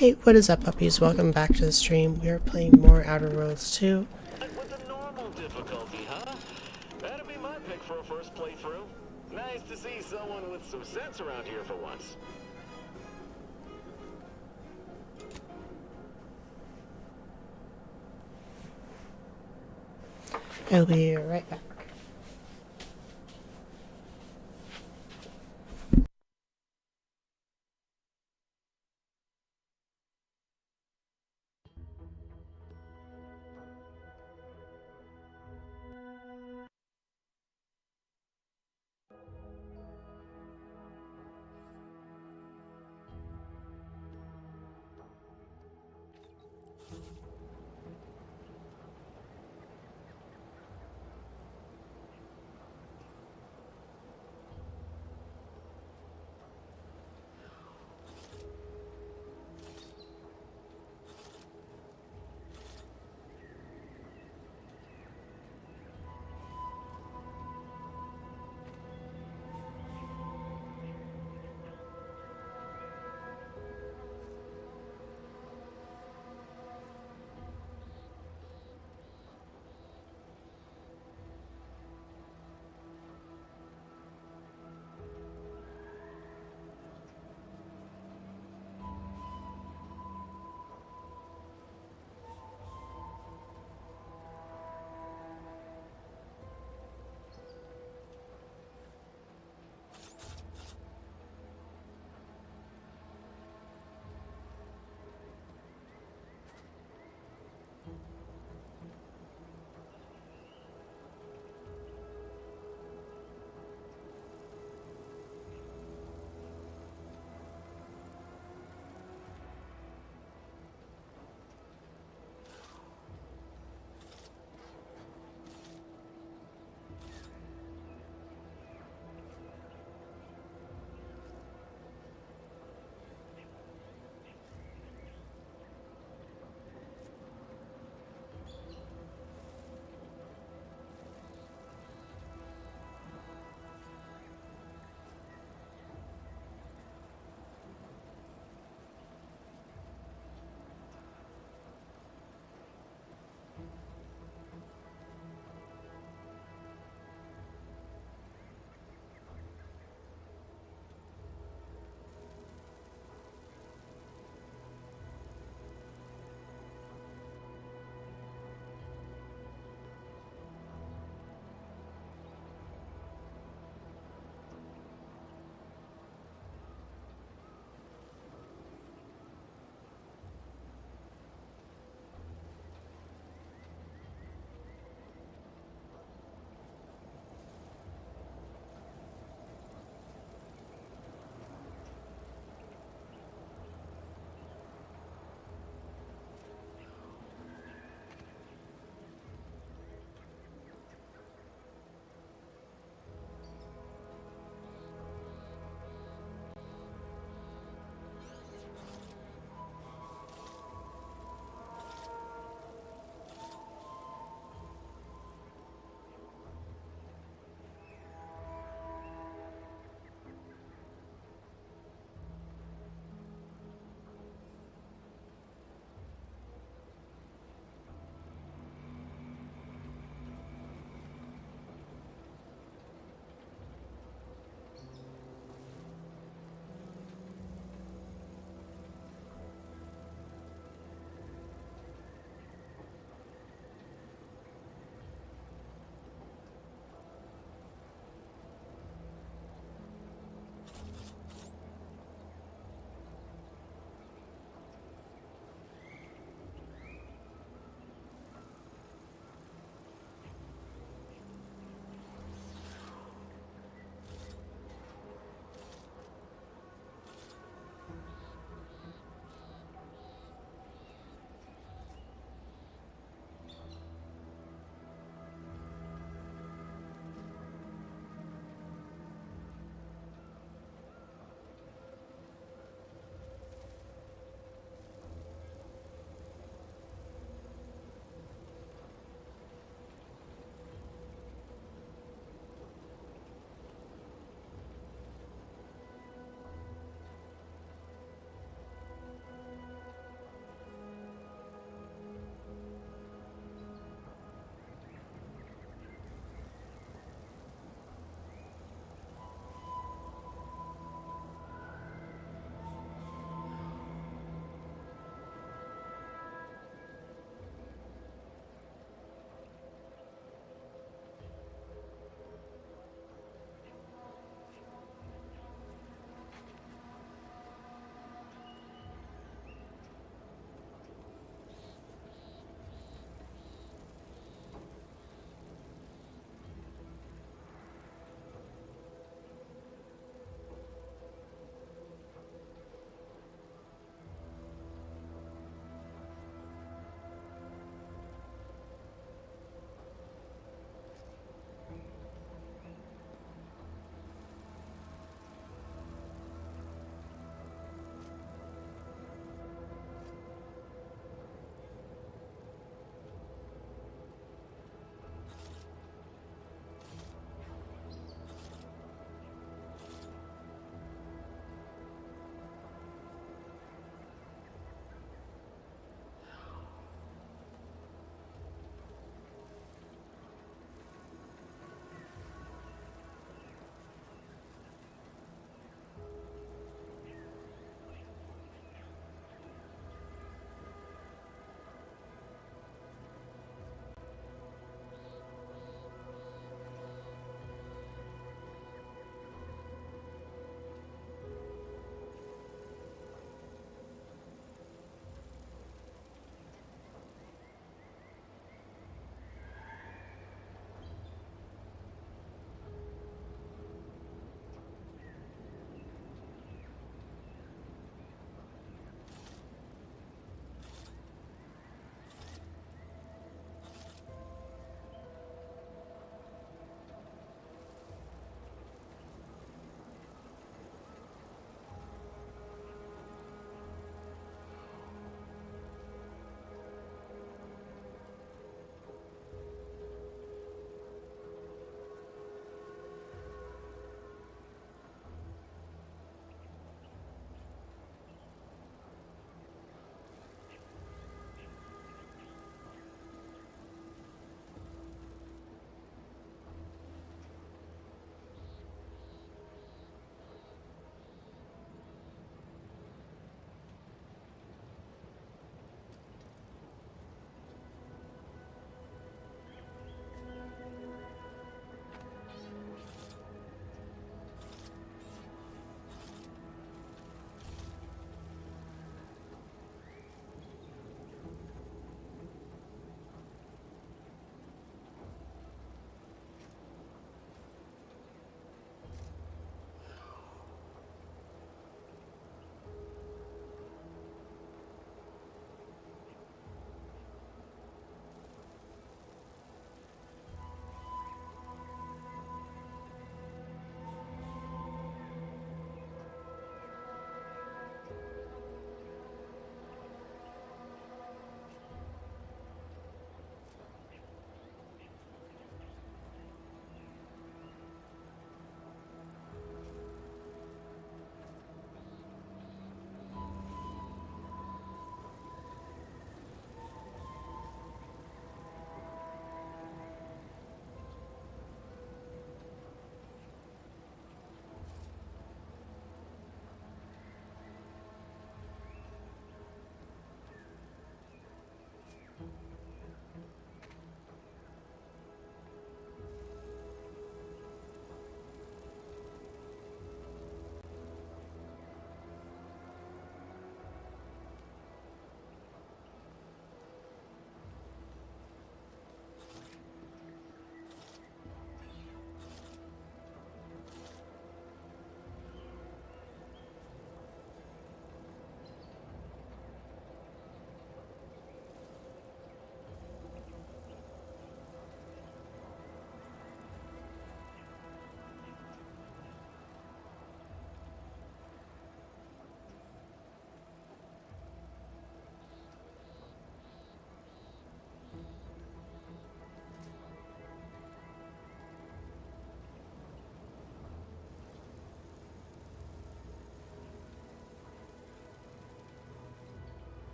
Hey, what is up, puppies? Welcome back to the stream. We are playing more Outer Worlds 2. With the normal difficulty, huh? That'd be my pick for a first playthrough. Nice to see someone with some sense around here for once. I'll be right back.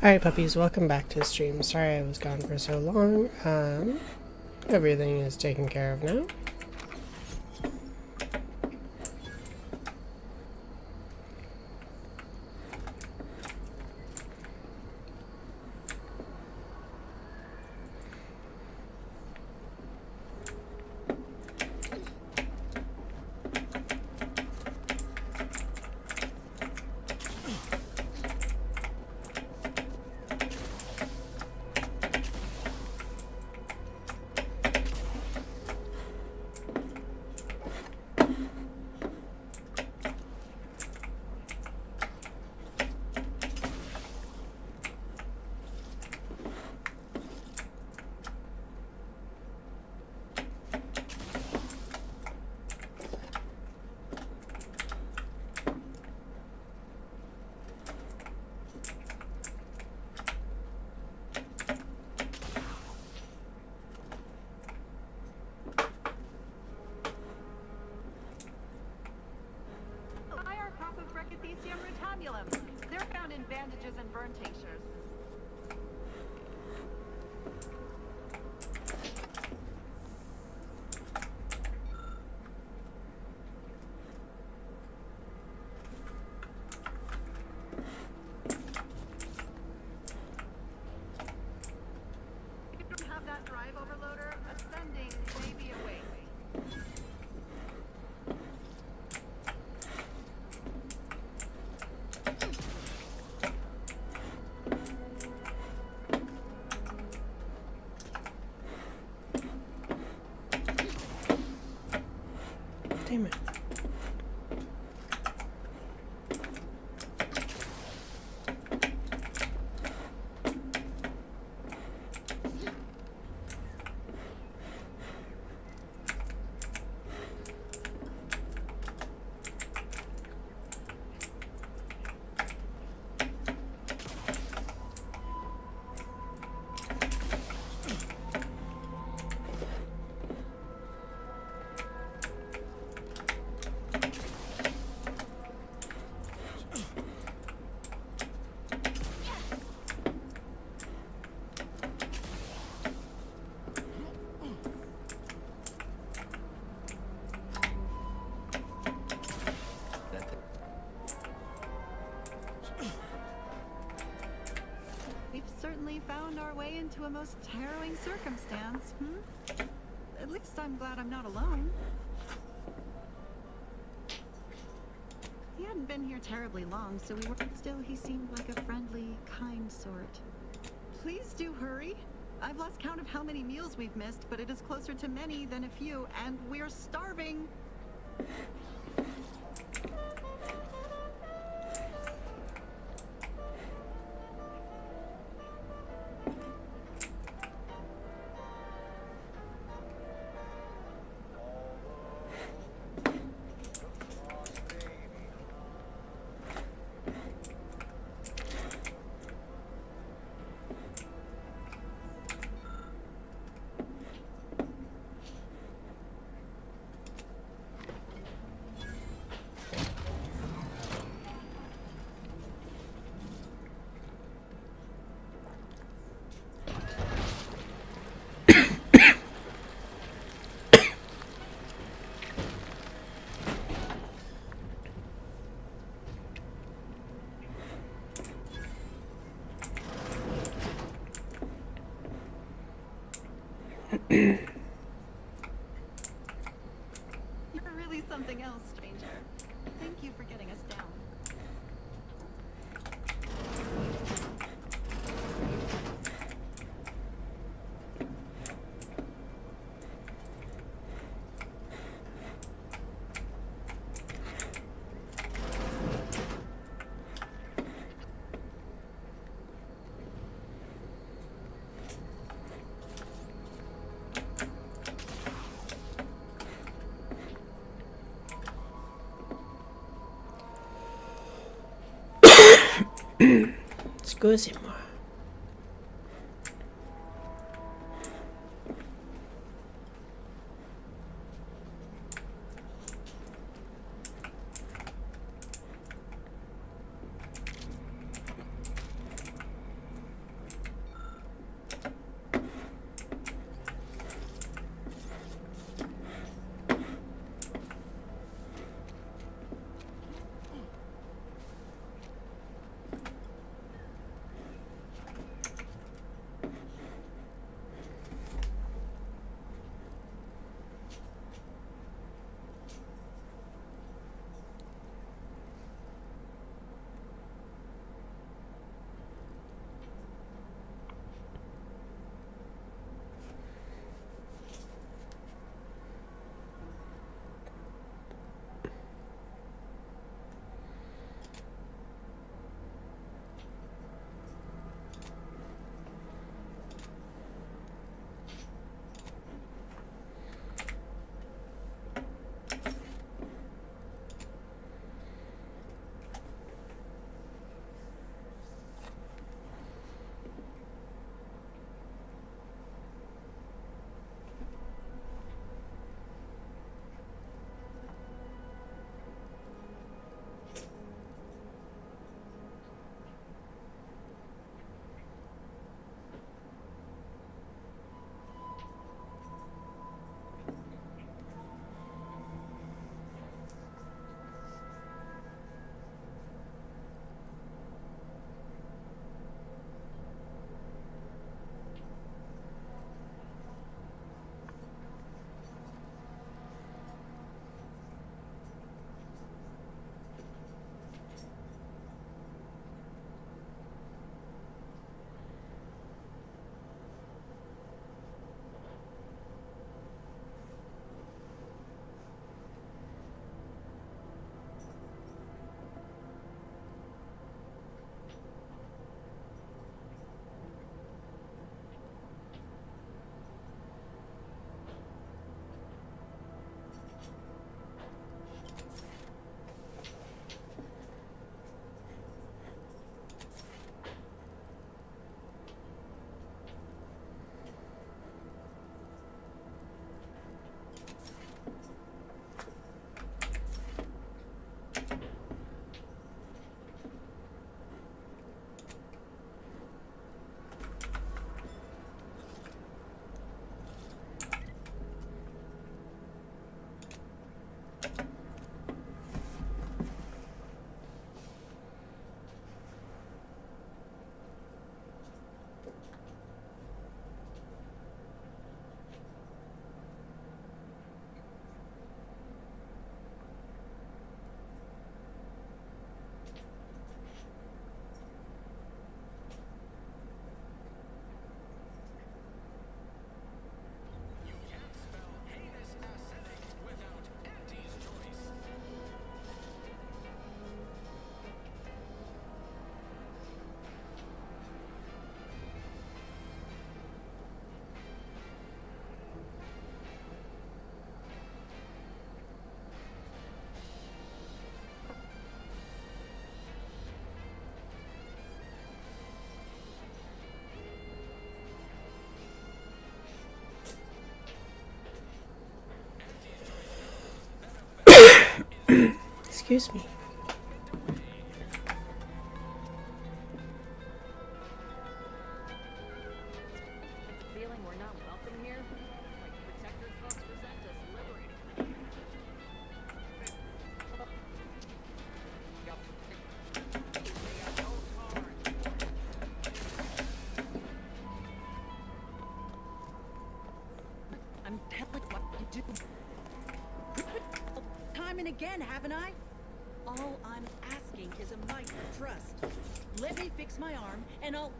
Alright, puppies, welcome back to the stream. Sorry I was gone for so long. Everything is taken care of now. Brachythecium rutabulum. They're found in bandages and burn tinctures. If you don't have that drive overloader, ascending may be a waste. Damn it. We've certainly found our way into a most harrowing circumstance, At least I'm glad I'm not alone. He hadn't been here terribly long, so we were... Still, he seemed like a friendly, kind sort. Please do hurry. I've lost count of how many meals we've missed, but it is closer to many than a few, and we're starving. You're really something else, stranger. Thank you for getting us down. Excusez-moi. Excuse me. Feeling we're not welcome here? Like protectors folks present us liberating. I'm telling what to do. Time and again, haven't I? All I'm asking is a mite of trust. Let me fix my arm, and I'll...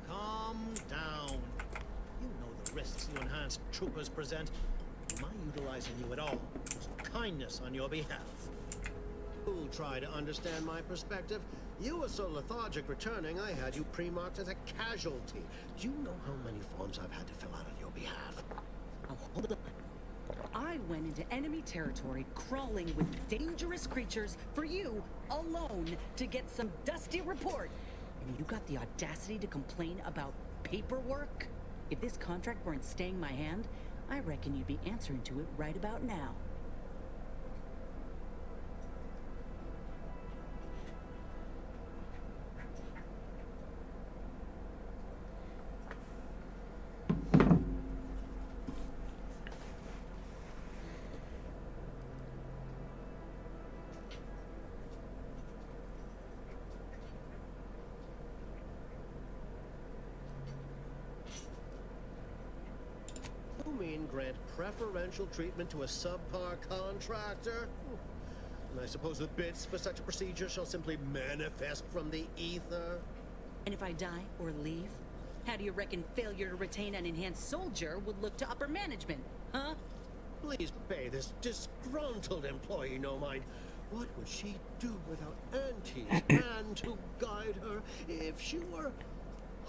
Calm down. You know the risks you enhanced troopers present. Am I utilizing you at all? It's kindness on your behalf. You'll try to understand my perspective. You were so lethargic returning, I had you pre-marked as a casualty. Do you know how many forms I've had to fill out on your behalf? Oh, hold on. I went into enemy territory crawling with dangerous creatures for you alone to get some dusty report. And you got the audacity to complain about paperwork? If this contract weren't staying my hand, I reckon you'd be answering to it right about now. You mean grant preferential treatment to a subpar contractor? And I suppose the bits for such a procedure shall simply manifest from the ether? And if I die or leave, how do you reckon failure to retain an enhanced soldier would look to upper management, huh? Please pay this disgruntled employee no mind. What would she do without Auntie's man to guide her if she were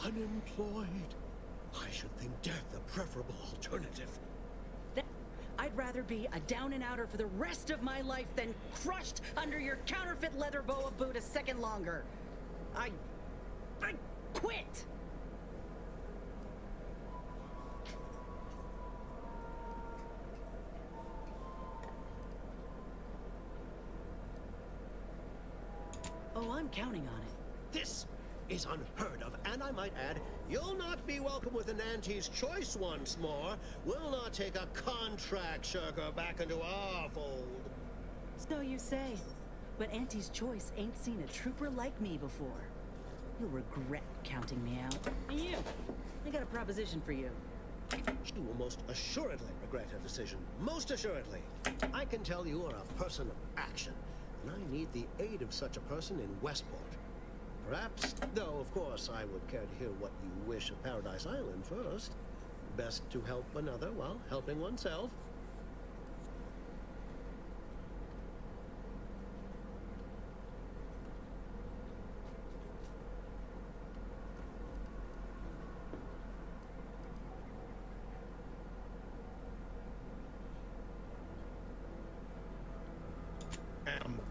unemployed? I should think death a preferable alternative. I'd rather be a down-and-outer for the rest of my life than crushed under your counterfeit leather boa boot a second longer. I quit! Oh, I'm counting on it. This is unheard of, and I might add, you'll not be welcome with an Auntie's choice once more. We'll not take a contract shirker back into our fold. So you say. But Auntie's choice ain't seen a trooper like me before. You'll regret counting me out. And you, I got a proposition for you. She will most assuredly regret her decision. Most assuredly. I can tell you are a person of action, and I need the aid of such a person in Westport. Perhaps, though, of course, I would care to hear what you wish of Paradise Island first. Best to help another while helping oneself.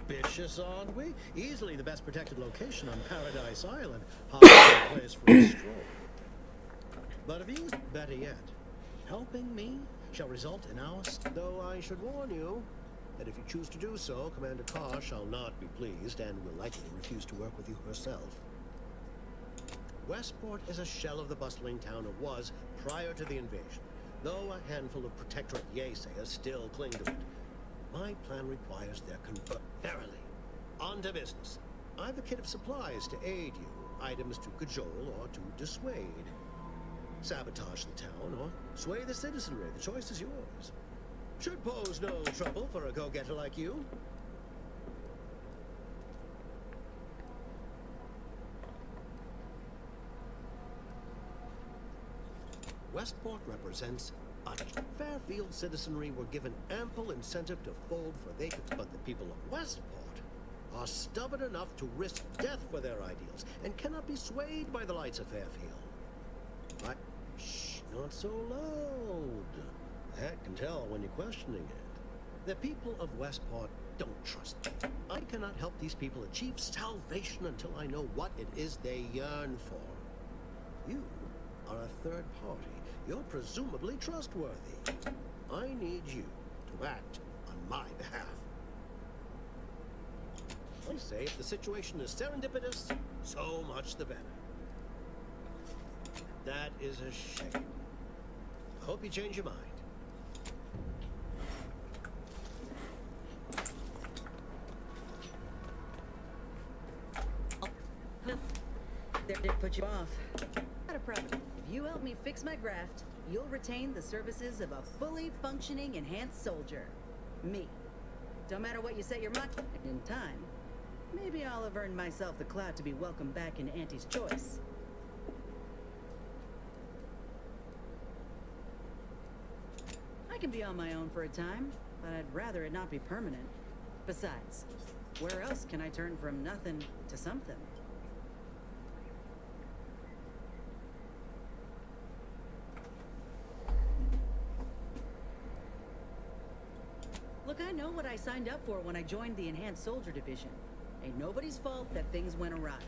Ambitious, aren't we? Easily the best protected location on Paradise Island. Hard place for a stroll. But if you, better yet, helping me shall result in our... Though I should warn you that if you choose to do so, Commander Carr shall not be pleased and will likely refuse to work with you herself. Westport is a shell of the bustling town it was prior to the invasion, though a handful of Protectorate Yeasayers still cling to it. My plan requires their convert. Verily. On to business. I've a kit of supplies to aid you, items to cajole or to dissuade. Sabotage the town or sway the citizenry. The choice is yours. Should pose no trouble for a go-getter like you. Westport represents a Fairfield citizenry were given ample incentive to fold for they could, but the people of Westport are stubborn enough to risk death for their ideals and cannot be swayed by the lights of Fairfield. But shh, not so loud. The hat can tell when you're questioning it. The people of Westport don't trust me. I cannot help these people achieve salvation until I know what it is they yearn for. You are a third party. You're presumably trustworthy. I need you to act on my behalf. I say if the situation is serendipitous, so much the better. That is a shame. I hope you change your mind. There did put you off. Not a problem. If you help me fix my graft, you'll retain the services of a fully functioning enhanced soldier. Me. Don't matter what you say your mind. In time, maybe I'll have earned myself the clout to be welcomed back in Auntie's Choice. I can be on my own for a time, but I'd rather it not be permanent. Besides, where else can I turn from nothing to something? Look, I know what I signed up for when I joined the Enhanced Soldier Division. Ain't nobody's fault that things went awry.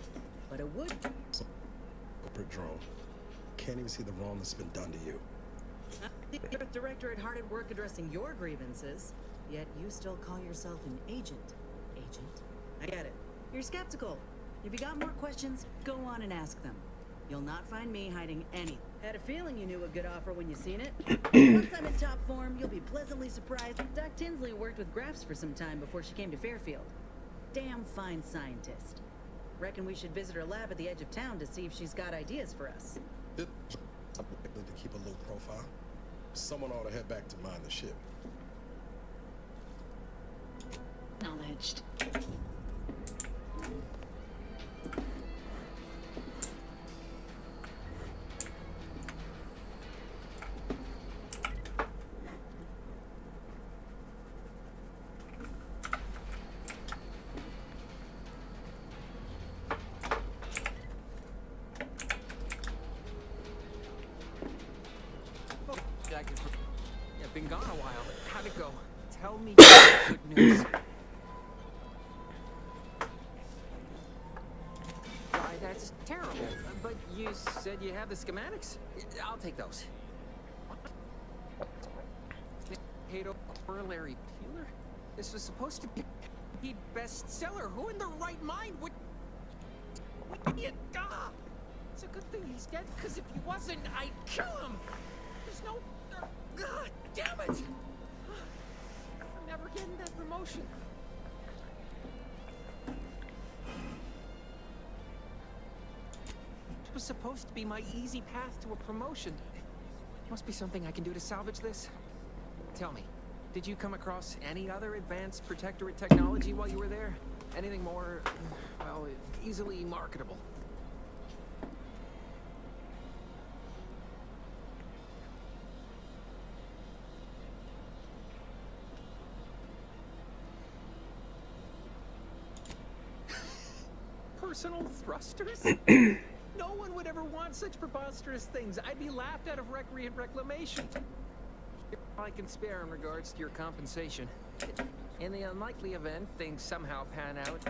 But it would. Corporate drone. Can't even see the wrong that's been done to you. The directorate hard at work addressing your grievances, yet you still call yourself an agent. Agent? I get it. You're skeptical. If you got more questions, go on and ask them. You'll not find me hiding anything. Had a feeling you knew a good offer when you seen it. Once I'm in top form, you'll be pleasantly surprised. Doc Tinsley worked with Grafts for some time before she came to Fairfield. Damn fine scientist. Reckon we should visit her lab at the edge of town to see if she's got ideas for us. It, to keep a low profile. Someone ought to head back to mind the ship. Acknowledged. Yeah, been gone a while. How'd it go? Tell me good news. Why, that's terrible. But you said you have the schematics. I'll take those. Potato Corollary Peeler? This was supposed to be bestseller. Who in their right mind would... It's a good thing he's dead, because if he wasn't, I'd kill him. There's no... God damn it! I'm never getting that promotion. It was supposed to be my easy path to a promotion. Must be something I can do to salvage this. Tell me, did you come across any other advanced protectorate technology while you were there? Anything more, well, easily marketable? Personal thrusters? No one would ever want such preposterous things. I'd be laughed out of recreant reclamation. All I can spare in regards to your compensation. In the unlikely event things somehow pan out.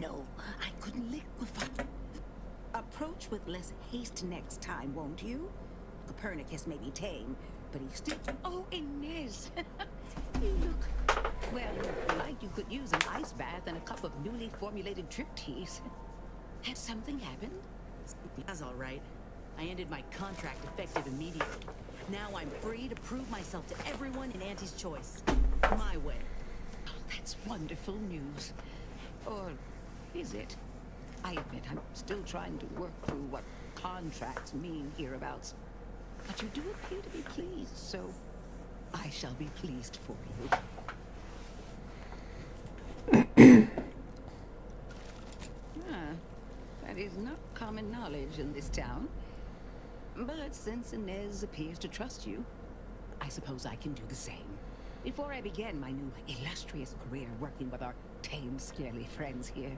No, I couldn't liquefy. Approach with less haste next time, won't you? Copernicus may be tame, but he's still... Oh, Inez! You look... Well, like you could use an ice bath and a cup of newly formulated Triptease. Has something happened? That's all right. I ended my contract effective immediately. Now I'm free to prove myself to everyone in Auntie's Choice. My way. Oh, that's wonderful news. Or is it? I admit I'm still trying to work through what contracts mean hereabouts. But you do appear to be pleased, so I shall be pleased for you. That is not common knowledge in this town. But since Inez appears to trust you, I suppose I can do the same. Before I began my new illustrious career working with our tame, scaly friends here,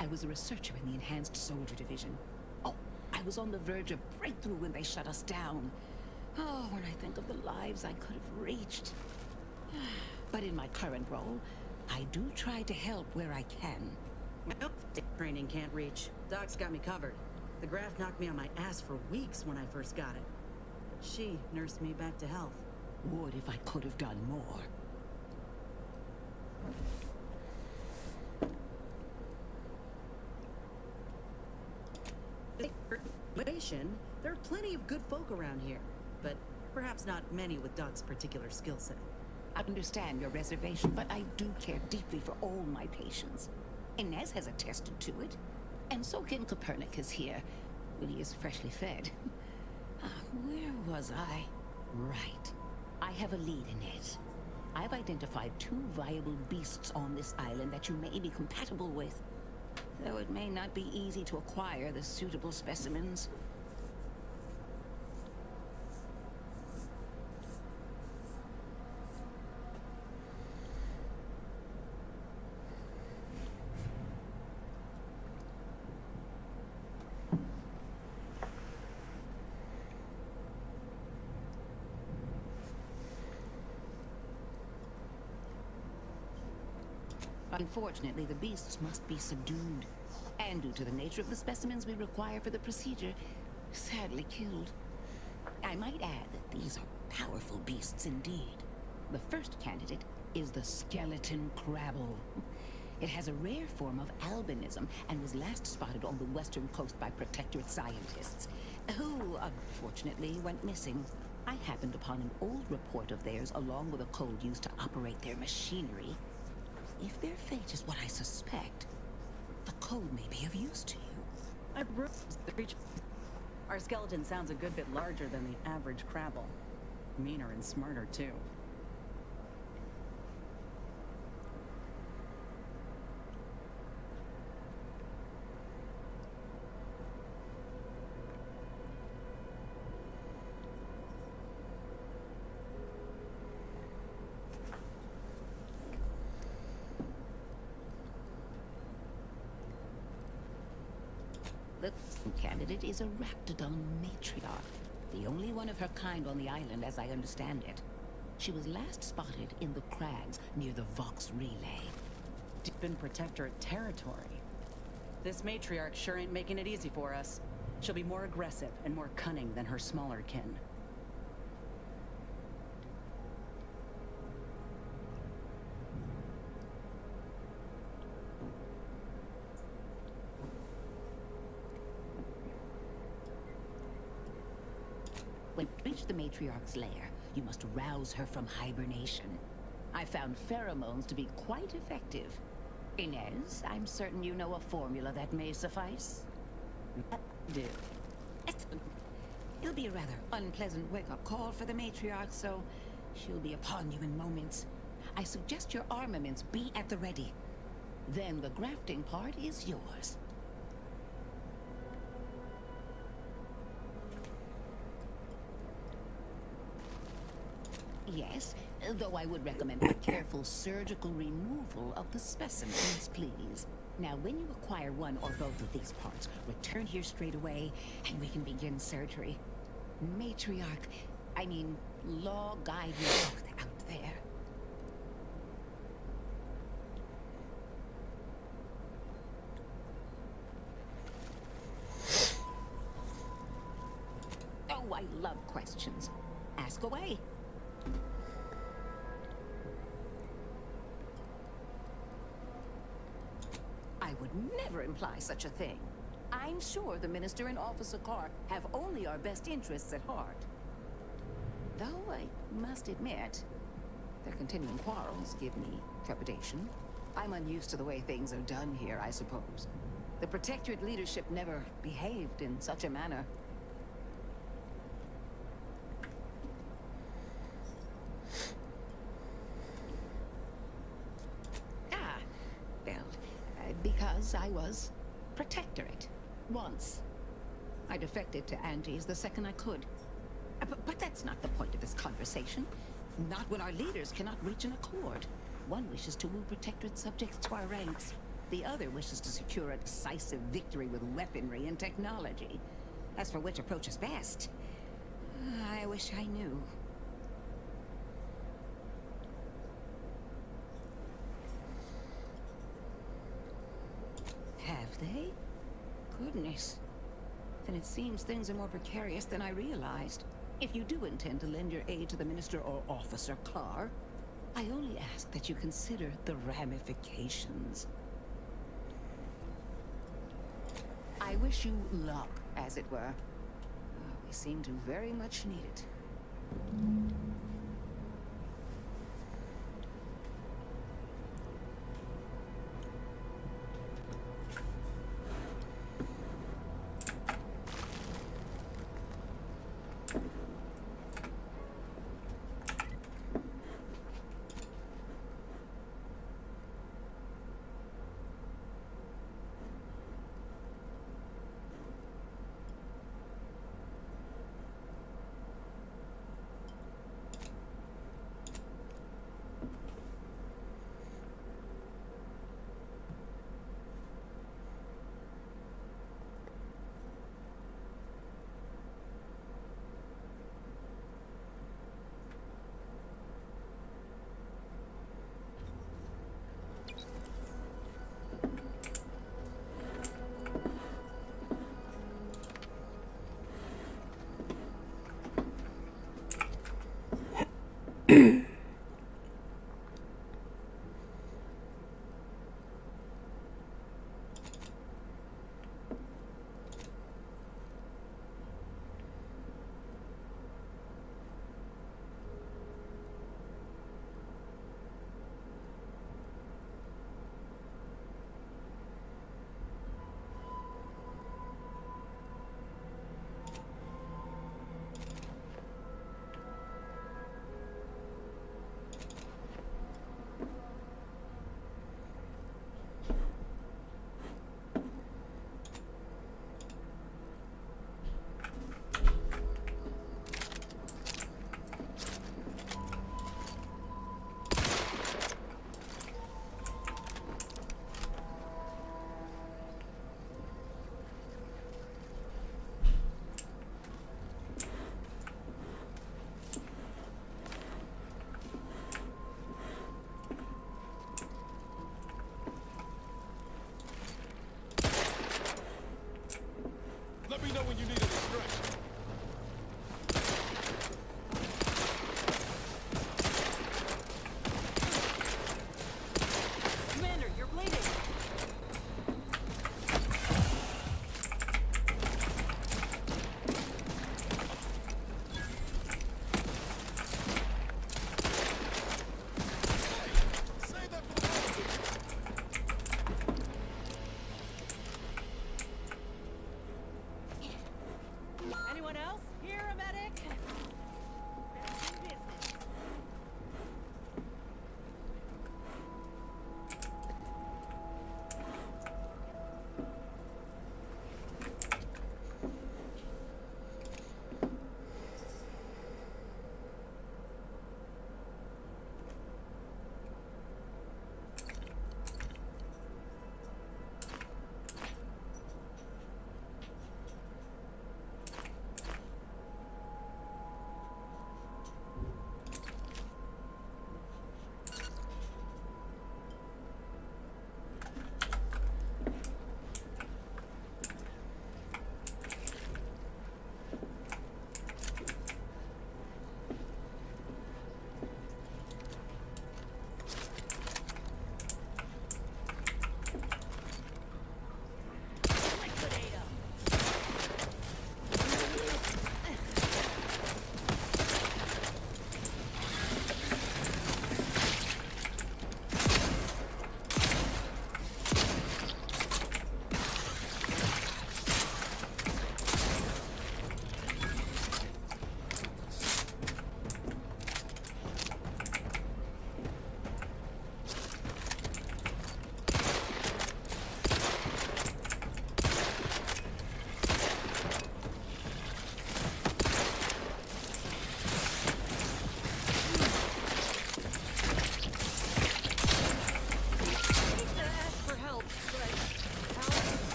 I was a researcher in the Enhanced Soldier Division. Oh, I was on the verge of breakthrough when they shut us down. Oh, when I think of the lives I could have reached. But in my current role, I do try to help where I can. Well, training can't reach. Doc's got me covered. The graft knocked me on my ass for weeks when I first got it. But she nursed me back to health. Would if I could have done more. There are plenty of good folk around here, but perhaps not many with Doc's particular skill set. I understand your reservation, but I do care deeply for all my patients. Inez has attested to it, and so can Copernicus here, when he is freshly fed. Where was I? Right. I have a lead, Inez. I've identified 2 viable beasts on this island that you may be compatible with, though it may not be easy to acquire the suitable specimens. Unfortunately, the beasts must be subdued, and due to the nature of the specimens we require for the procedure, sadly killed. I might add that these are powerful beasts indeed. The first candidate is the skeleton crabble. It has a rare form of albinism and was last spotted on the western coast by Protectorate scientists, who unfortunately went missing. I happened upon an old report of theirs along with a code used to operate their machinery. If their fate is what I suspect, the code may be of use to you. I bruised the creature. Our skeleton sounds a good bit larger than the average crabble. Meaner and smarter, too. The candidate is a Raptidon matriarch, the only one of her kind on the island as I understand it. She was last spotted in the crags near the Vox Relay. Deep in Protectorate territory. This matriarch sure ain't making it easy for us. She'll be more aggressive and more cunning than her smaller kin. When you reach the matriarch's lair, you must rouse her from hibernation. I found pheromones to be quite effective. Inez, I'm certain you know a formula that may suffice. Do. It'll be a rather unpleasant wake-up call for the matriarch, so she'll be upon you in moments. I suggest your armaments be at the ready. Then the grafting part is yours. Yes, though I would recommend a careful surgical removal of the specimens, please. Now, when you acquire one or both of these parts, return here straight away, and we can begin surgery. Matriarch, I mean, law guide you both out there. Oh, I love questions. Ask away. I would never imply such a thing. I'm sure the Minister and Officer Carr have only our best interests at heart. Though I must admit, their continuing quarrels give me trepidation. I'm unused to the way things are done here, I suppose. The Protectorate leadership never behaved in such a manner. because I was Protectorate. Once. I defected to Andes the second I could. But that's not the point of this conversation. Not when our leaders cannot reach an accord. One wishes to woo Protectorate subjects to our ranks. The other wishes to secure a decisive victory with weaponry and technology. As for which approach is best, I wish I knew. Have they? Goodness. Then it seems things are more precarious than I realized. If you do intend to lend your aid to the Minister or Officer Carr, I only ask that you consider the ramifications. I wish you luck, as it were. We seem to very much need it.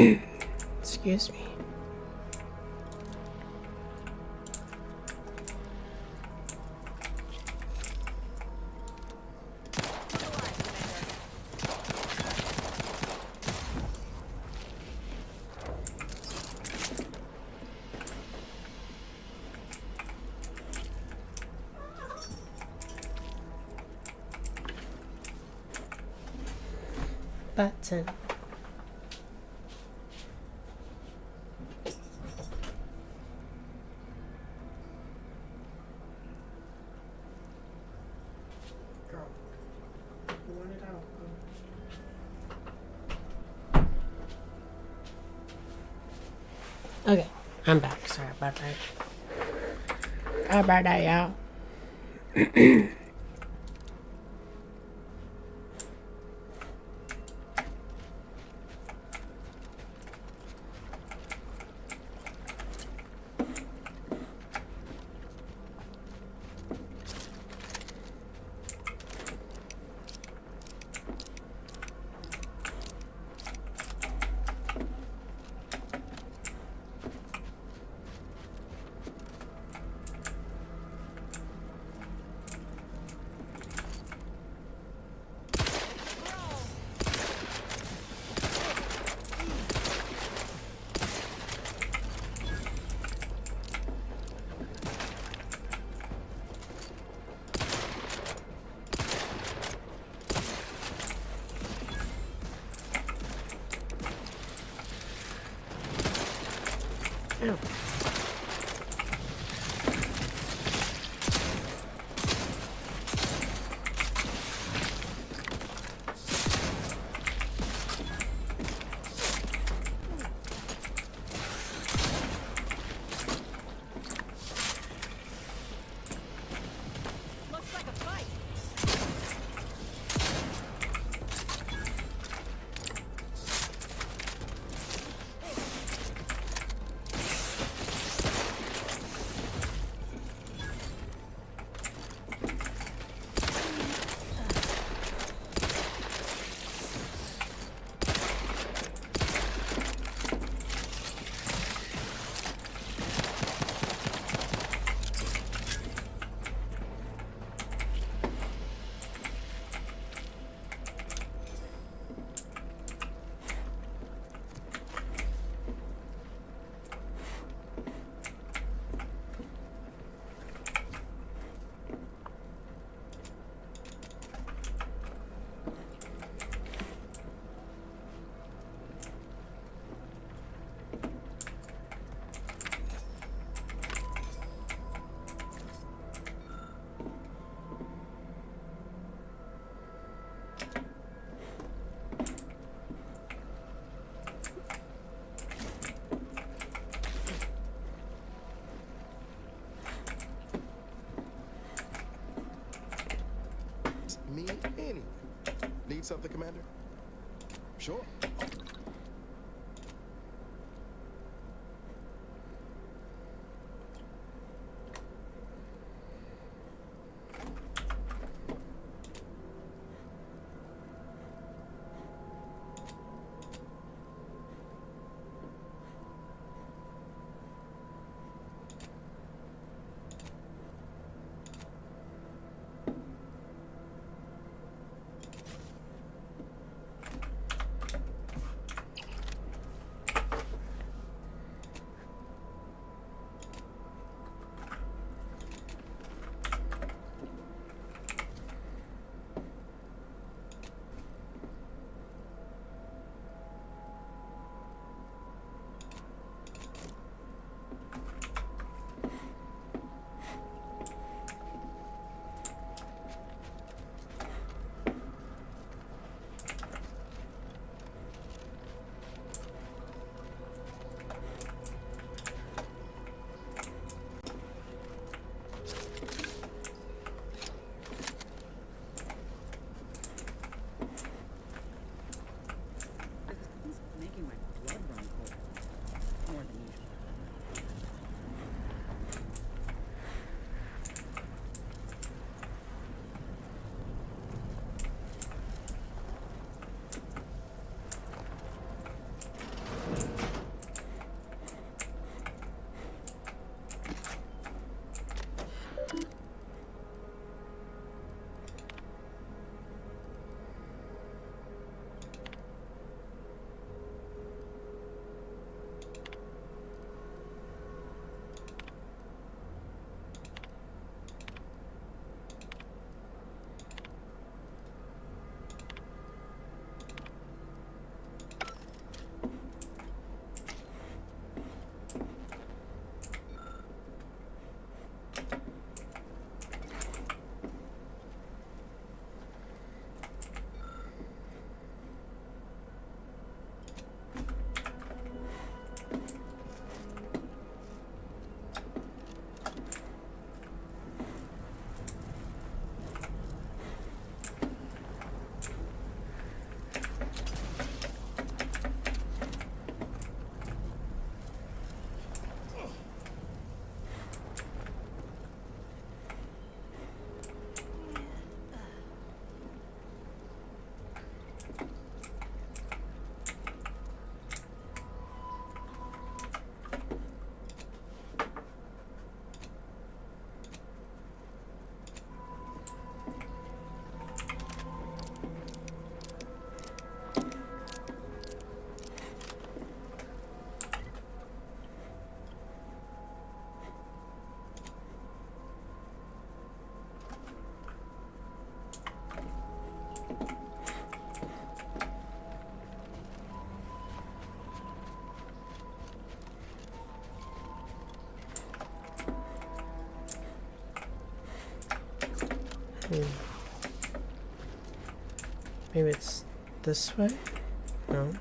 Excuse me. Button. Girl, you want it out. Okay, I'm back. Sorry about that. How about that, y'all? Ow. Looks like a fight. Me anyway. Need something, Commander? Sure. Maybe it's this way? No.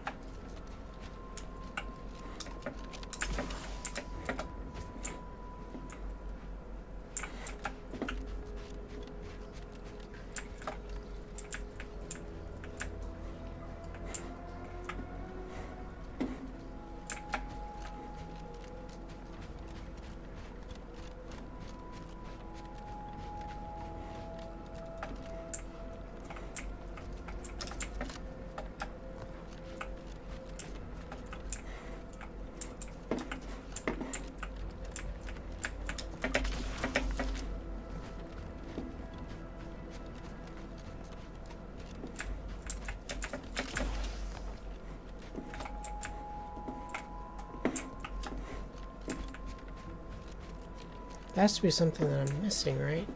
There has to be something that I'm missing, right?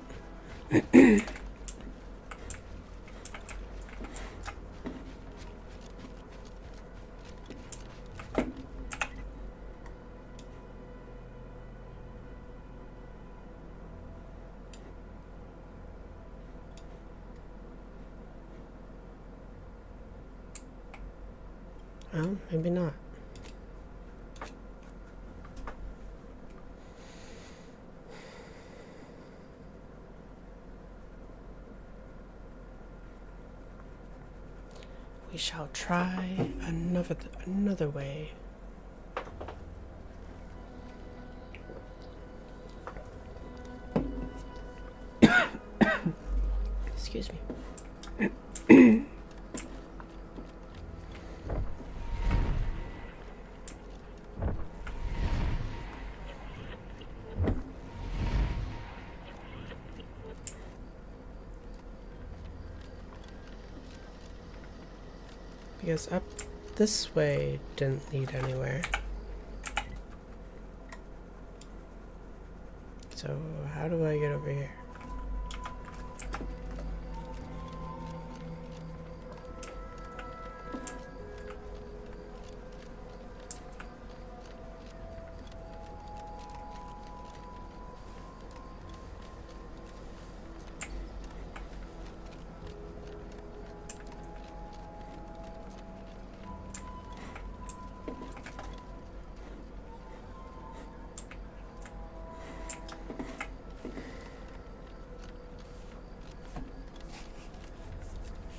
Well, maybe not. We shall try another way. Excuse me. Because up this way didn't lead anywhere. So how do I get over here?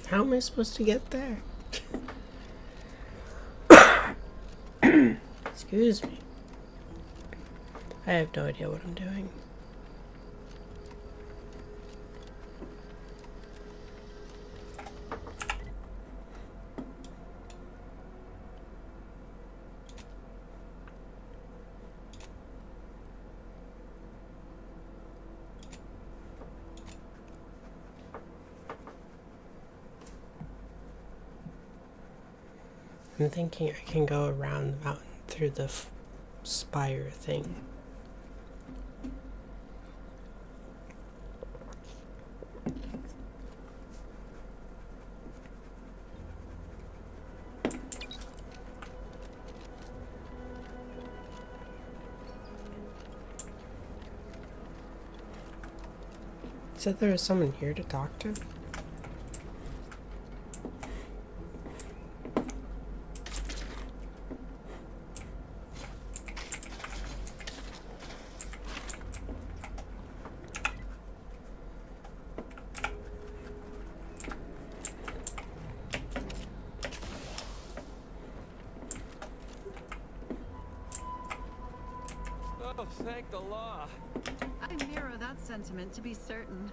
How am I supposed to get there? Excuse me. I have no idea what I'm doing. I'm thinking I can go around the mountain through the spire thing. Said there was someone here to talk to? Oh, thank the law. I mirror that sentiment, to be certain.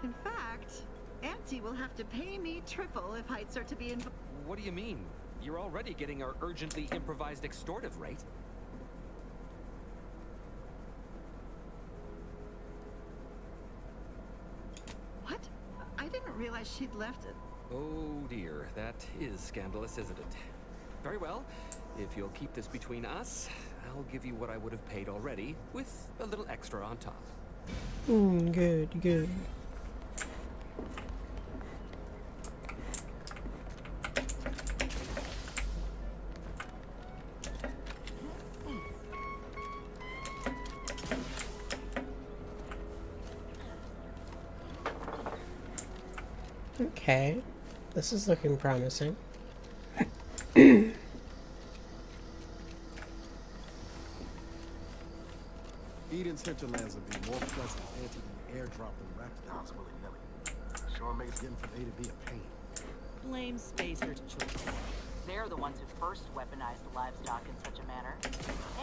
In fact, Auntie will have to pay me triple if Heights are to be involved. What do you mean? You're already getting our urgently improvised extortive rate. What? I didn't realize she'd left it. Oh dear, that is scandalous, isn't it? Very well. If you'll keep this between us, I'll give you what I would have paid already, with a little extra on top. Good, good. Okay. This is looking promising. Eden's hinterlands will be more pleasant anti than the airdrop than Raptor. Sounds willy-nilly. Sure makes getting from A to B a pain. Blame Spacer's choice. They're the ones who first weaponized the livestock in such a manner.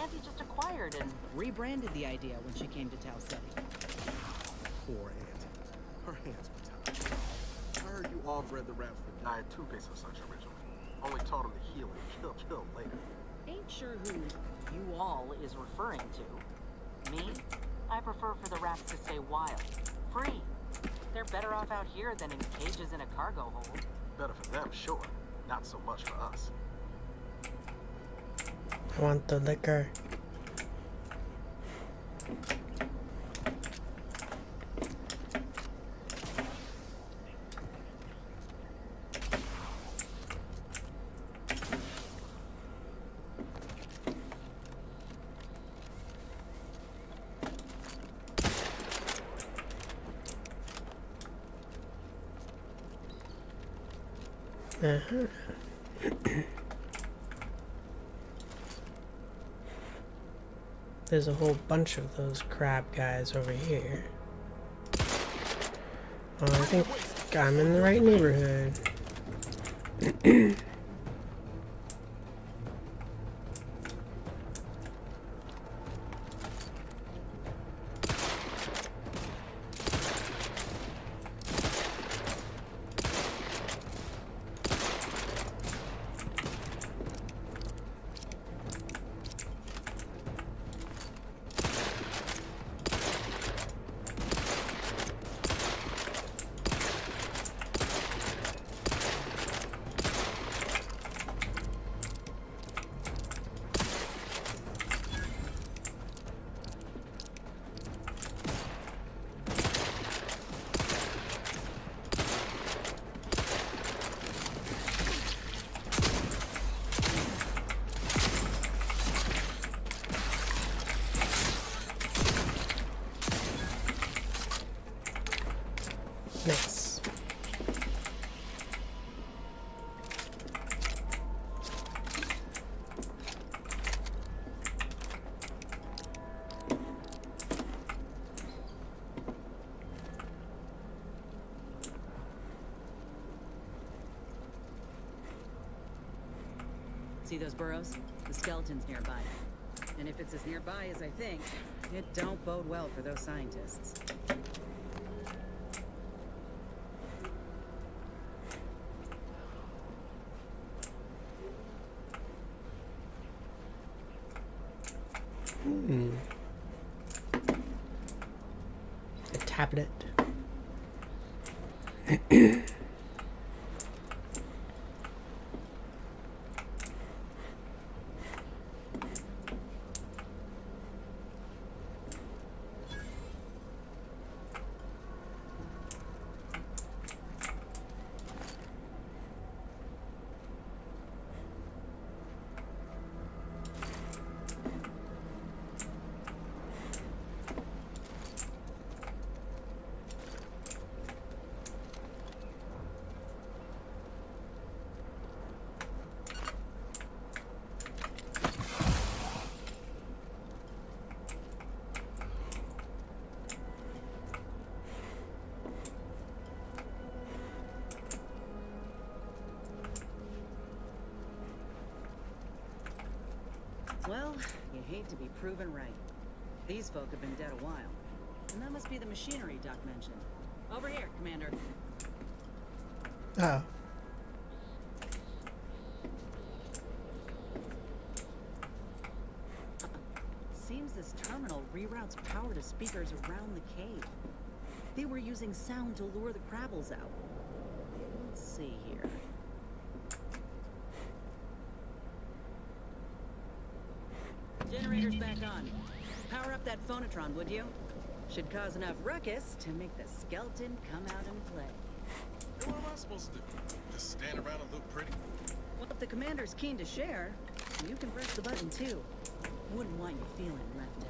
Auntie just acquired and rebranded the idea when she came to Tau City. Poor Auntie. Her hands were tied. I heard you all bred the rats for diet toothpaste or such originally. Only taught them to heal and kill later. Ain't sure who you all is referring to. Me? I prefer for the rats to stay wild. Free. They're better off out here than in cages in a cargo hold. Better for them, sure. Not so much for us. I want the liquor. There's a whole bunch of those crab guys over here. Oh, I think I'm in the right neighborhood. Nice. See those burrows? The skeleton's nearby. And if it's as nearby as I think, it don't bode well for those scientists. A tablet. Well, you hate to be proven right. These folk have been dead a while. And that must be the machinery Doc mentioned. Over here, Commander. Oh. Seems this terminal reroutes power to speakers around the cave. They were using sound to lure the Crabbles out. Let's see here. Generator's back on. Power up that phonotron, would you? Should cause enough ruckus to make the skeleton come out and play. What am I supposed to do? Just stand around and look pretty? Well, if the commander's keen to share, you can press the button too. Wouldn't want you feeling left out.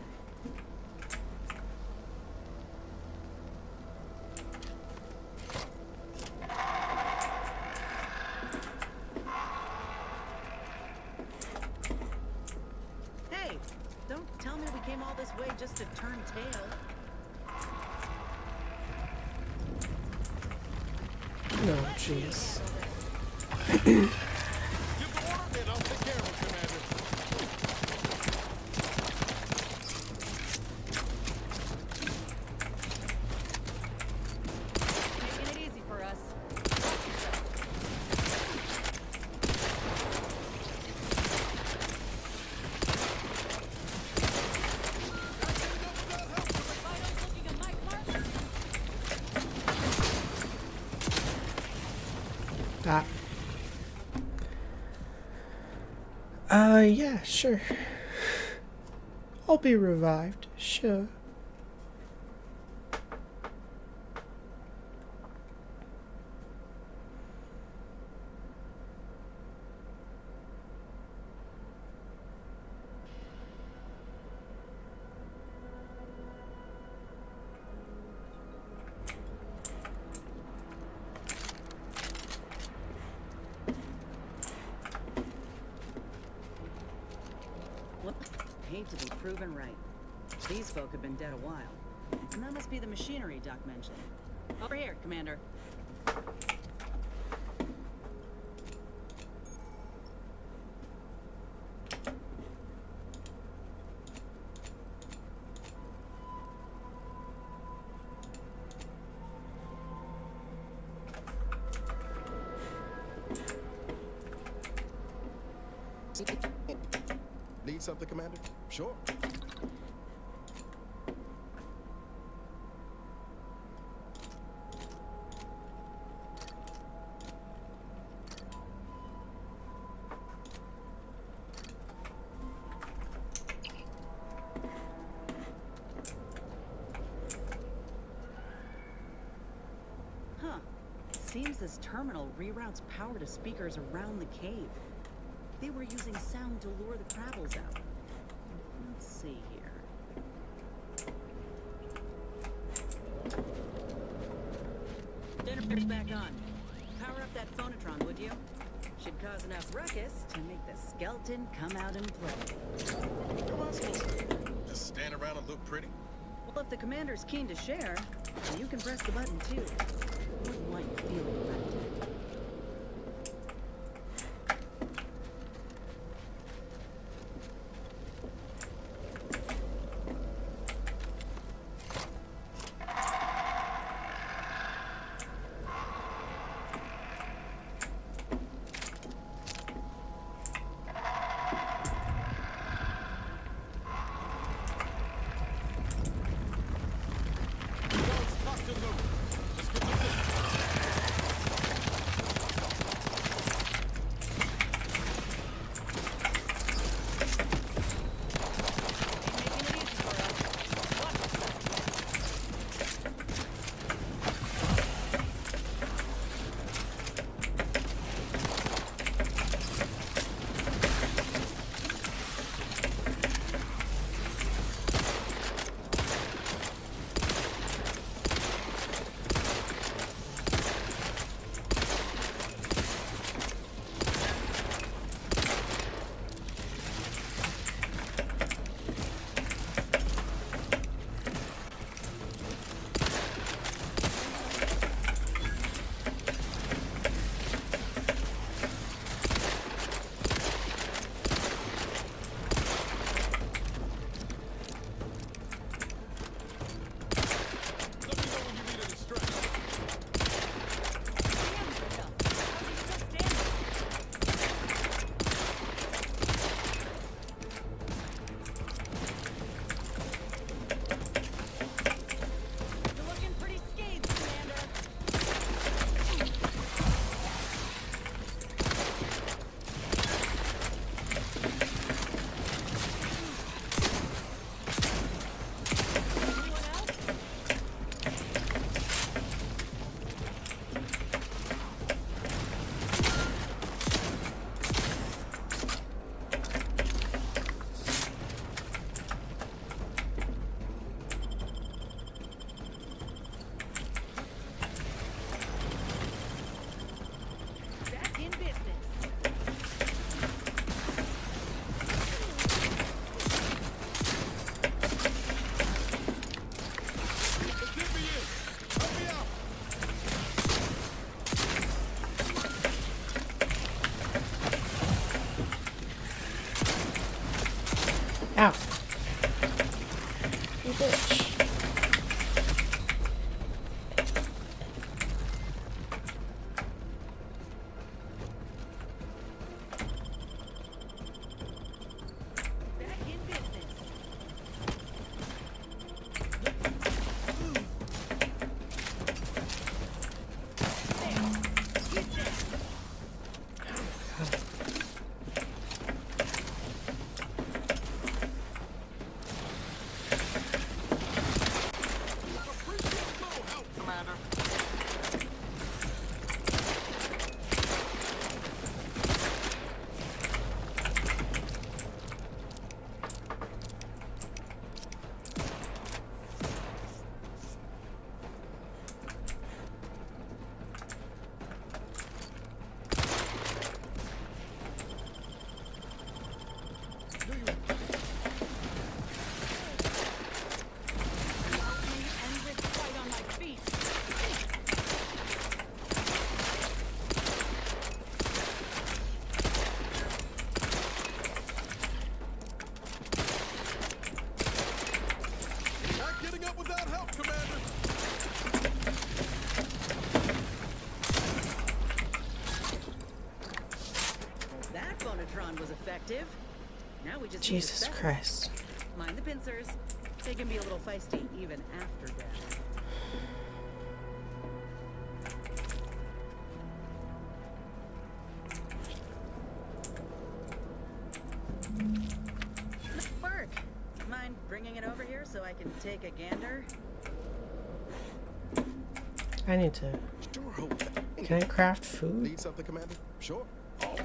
this way just to turn tail. No, jeez. Making it easy for us. Ah. Yeah, sure. I'll be revived, sure. Well, hate to be proven right. These folk have been dead a while. And that must be the machinery Doc mentioned. Over here, Commander. Need something, Commander? Sure. Huh. Seems this terminal reroutes power to speakers around the cave. They were using sound to lure the Krabbles out. Let's see here. Generator's back on. Power up that phonotron, would you? Should cause enough ruckus to make the skeleton come out and play. What am I supposed to do? Just stand around and look pretty? Well, if the commander's keen to share, then you can press the button too. Wouldn't want you feeling left in. Ow. You bitch. Back in business. Not getting up without help, Commander. That phonotron was effective. Now we just need to Jesus set it. Christ. Mind the pincers. They can be a little feisty even after death. Burke, mind bringing it over here so I can take a gander? I need to. Sure hope that. Can I craft food? Need something, Commander? Sure. Oh.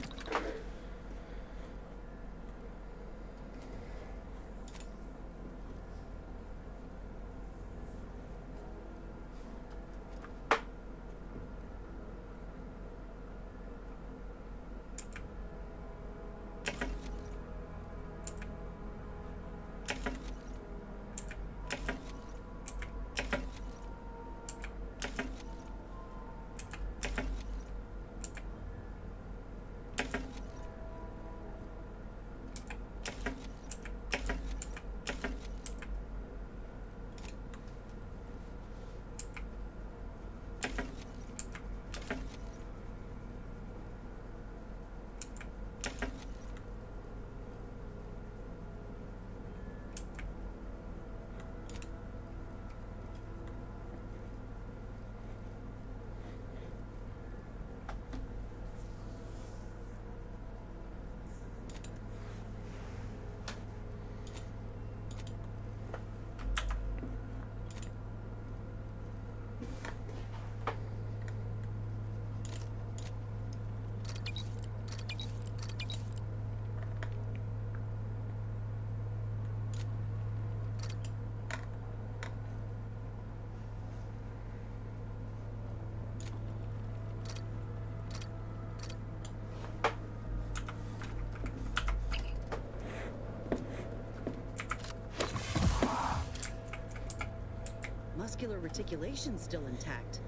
Muscular reticulation still intact.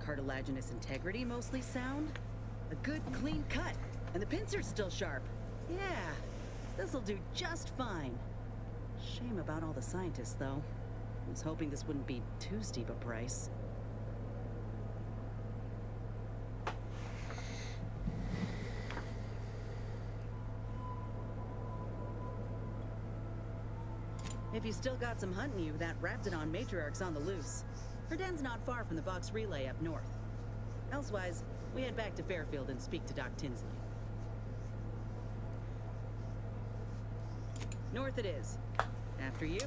Cartilaginous integrity mostly sound. A good clean cut. And the pincer's still sharp. Yeah, this'll do just fine. Shame about all the scientists, though. I was hoping this wouldn't be too steep a price. If you still got some hunting you, that Raptidon matriarch's on the loose. Her den's not far from the Vox Relay up north. Elsewise, we head back to Fairfield and speak to Doc Tinsley. North it is. After you.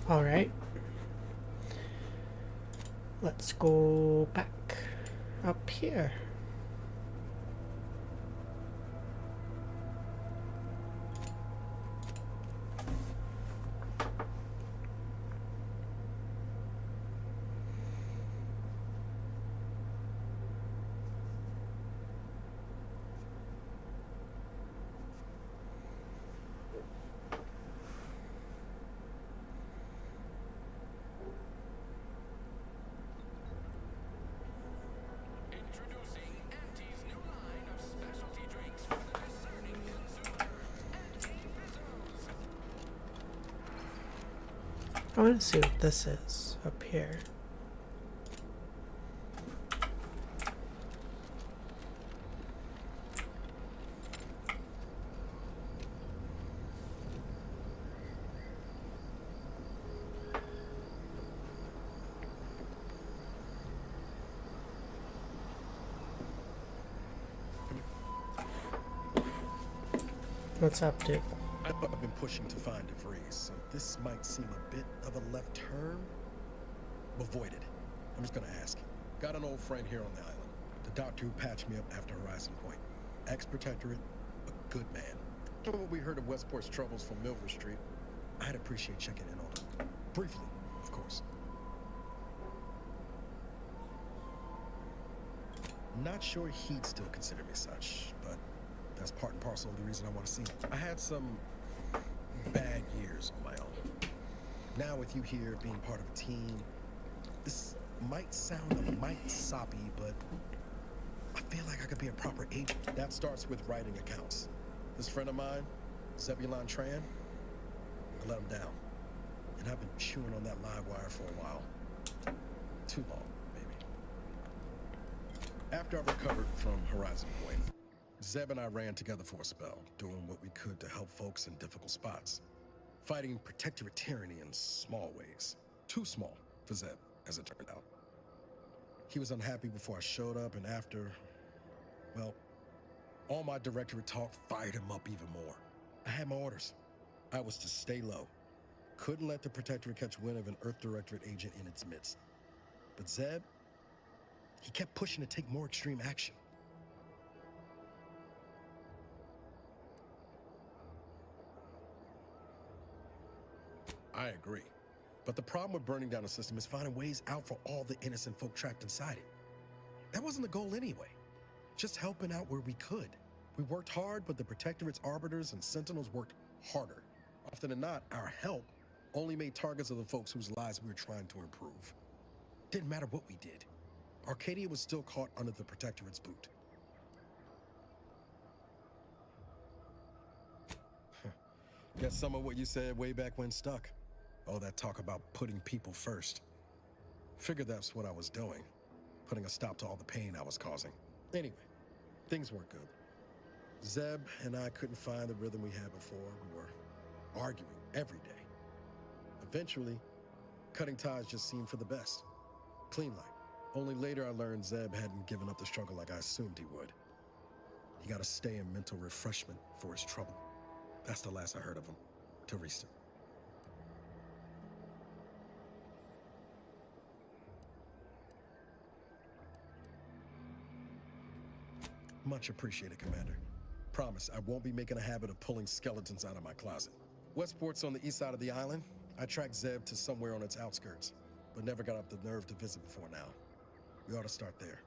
All right. Let's go back up here. I want to see what this is up here. What's up, dude? I've been pushing to find DeVries, so this might seem a bit of a left turn. Avoid it. I'm just gonna ask. Got an old friend here on the island. The doctor who patched me up after Horizon Point. Ex-protectorate, a good man. Given what we heard of Westport's troubles from Milver Street, I'd appreciate checking in on him. Briefly, of course. Not sure he'd still consider me such, but that's part and parcel of the reason I want to see him. I had some bad years on my own. Now with you here being part of a team, this might sound a mite soppy, but I feel like I could be a proper agent. That starts with writing accounts. This friend of mine, Zebulon Tran, I let him down. And I've been chewing on that live wire for a while. Too long, maybe. After I recovered from Horizon Point, Zeb and I ran together for a spell, doing what we could to help folks in difficult spots. Fighting protectorate tyranny in small ways. Too small for Zeb, as it turned out. He was unhappy before I showed up, and after, well, all my directorate talk fired him up even more. I had my orders. I was to stay low. Couldn't let the protectorate catch wind of an Earth Directorate agent in its midst. But Zeb, he kept pushing to take more extreme action. I agree. But the problem with burning down a system is finding ways out for all the innocent folk trapped inside it. That wasn't the goal anyway. Just helping out where we could. We worked hard, but the Protectorate's arbiters and sentinels worked harder. Often than not, our help only made targets of the folks whose lives we were trying to improve. Didn't matter what we did. Arcadia was still caught under the Protectorate's boot. Guess some of what you said way back when stuck. All that talk about putting people first. Figured that's what I was doing. Putting a stop to all the pain I was causing. Anyway, things weren't good. Zeb and I couldn't find the rhythm we had before. We were arguing every day. Eventually, cutting ties just seemed for the best. Clean like. Only later I learned Zeb hadn't given up the struggle like I assumed he would. He got to stay in mental refreshment for his trouble. That's the last I heard of him, till recent. Much appreciated, Commander. Promise, I won't be making a habit of pulling skeletons out of my closet. Westport's on the east side of the island. I tracked Zeb to somewhere on its outskirts, but never got up the nerve to visit before now. We ought to start there.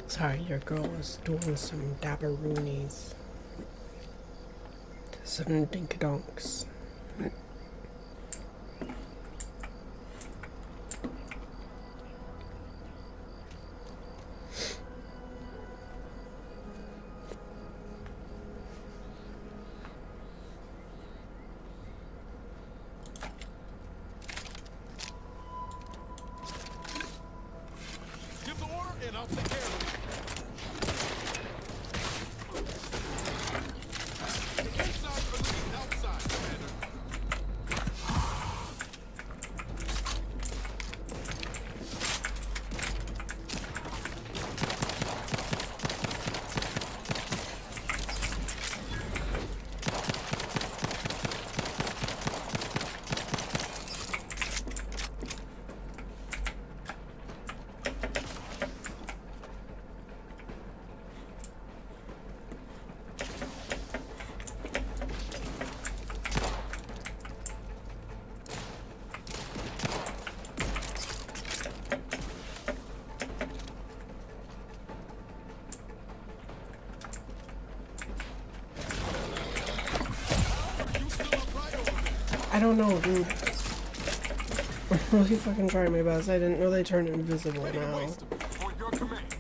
Sorry, your girl was doing some dabberoonies. Some dinkadonks. Give the order and I'll take care of it. Inside, outside, Commander. don't know, dude. I'm really fucking trying my best. I didn't know they turned invisible now. On your command.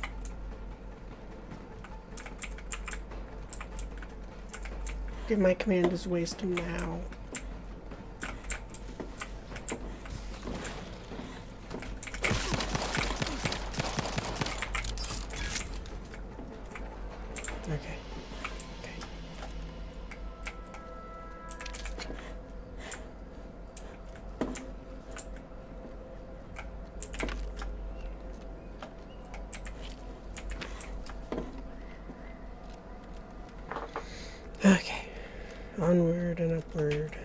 Okay, my command is waste him now. Okay. Okay. Onward and upward.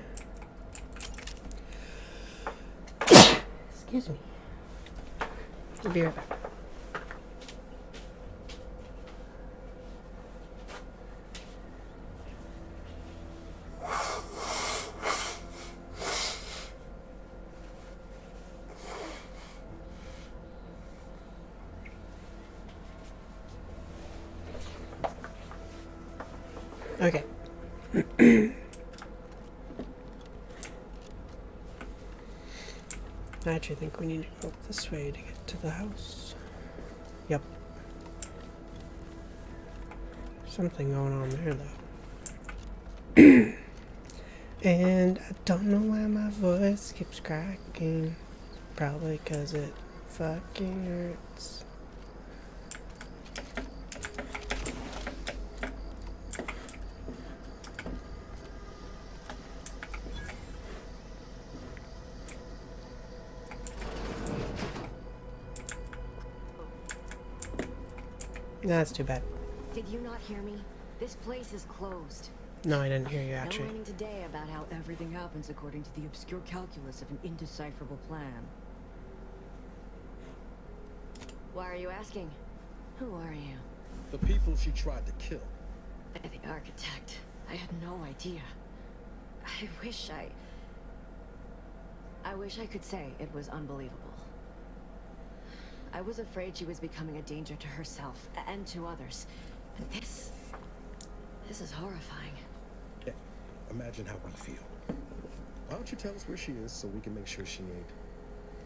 Excuse me. I'll be right back. Okay. I actually think we need to go up this way to get to the house. Yep. Something going on there, though. And I don't know why my voice keeps cracking. Probably because it fucking hurts. That's too bad. Did you not hear me? This place is closed. No, I didn't hear you, actually. No learning today about how everything happens according to the obscure calculus of an indecipherable plan. Why are you asking? Who are you? The people she tried to kill. The architect. I had no idea. I wish I could say it was unbelievable. I was afraid she was becoming a danger to herself and to others. And this is horrifying. Yeah, imagine how we feel. Why don't you tell us where she is so we can make sure she ain't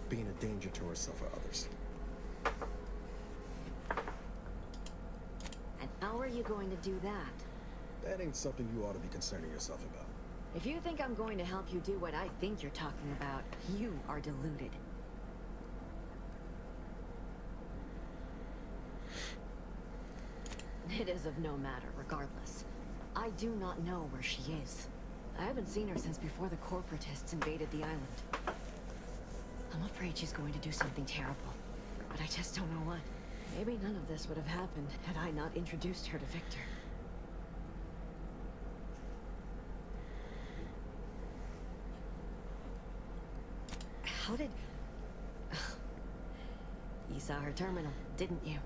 being a danger to herself or others? And how are you going to do that? That ain't something you ought to be concerning yourself about. If you think I'm going to help you do what I think you're talking about, you are deluded. It is of no matter, regardless. I do not know where she is. I haven't seen her since before the corporatists invaded the island. I'm afraid she's going to do something terrible, but I just don't know what. Maybe none of this would have happened had I not introduced her to Victor. How did... You saw her terminal, didn't you?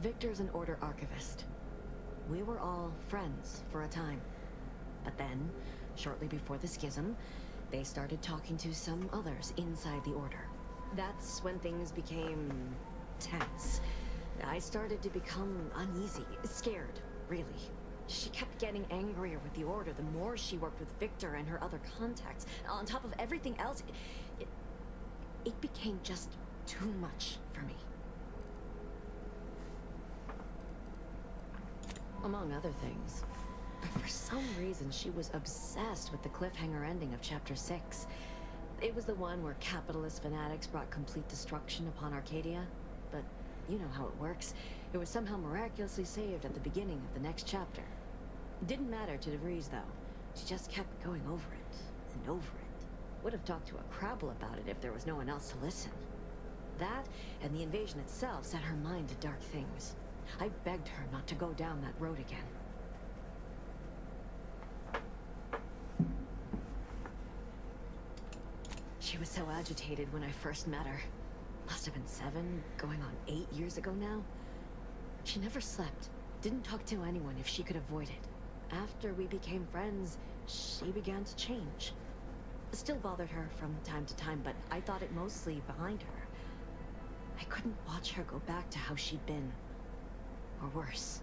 Victor's an Order archivist. We were all friends for a time. But then, shortly before the schism, they started talking to some others inside the Order. That's when things became tense. I started to become uneasy, scared, really. She kept getting angrier with the Order the more she worked with Victor and her other contacts. On top of everything else, it became just too much for me. Among other things. For some reason, she was obsessed with the cliffhanger ending of Chapter 6. It was the one where capitalist fanatics brought complete destruction upon Arcadia. But you know how it works. It was somehow miraculously saved at the beginning of the next chapter. It didn't matter to DeVries, though. She just kept going over it and over it. Would have talked to a Crabble about it if there was no one else to listen. That, and the invasion itself, set her mind to dark things. I begged her not to go down that road again. She was so agitated when I first met her. Must have been 7, going on 8 years ago now. She never slept, didn't talk to anyone if she could avoid it. After we became friends, she began to change. It still bothered her from time to time, but I thought it mostly behind her. I couldn't watch her go back to how she'd been. Or worse.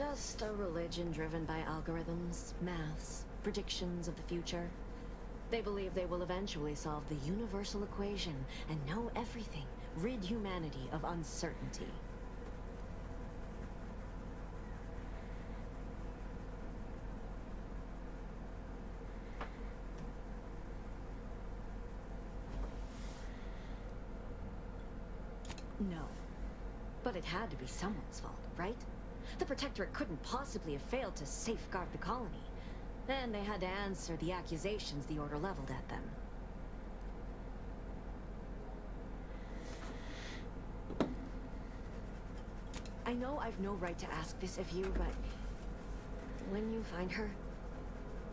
Just a religion driven by algorithms, maths, predictions of the future. They believe they will eventually solve the universal equation and know everything, rid humanity of uncertainty. No. But it had to be someone's fault, right? The Protectorate couldn't possibly have failed to safeguard the colony. Then they had to answer the accusations the Order leveled at them. I know I've no right to ask this of you, but when you find her,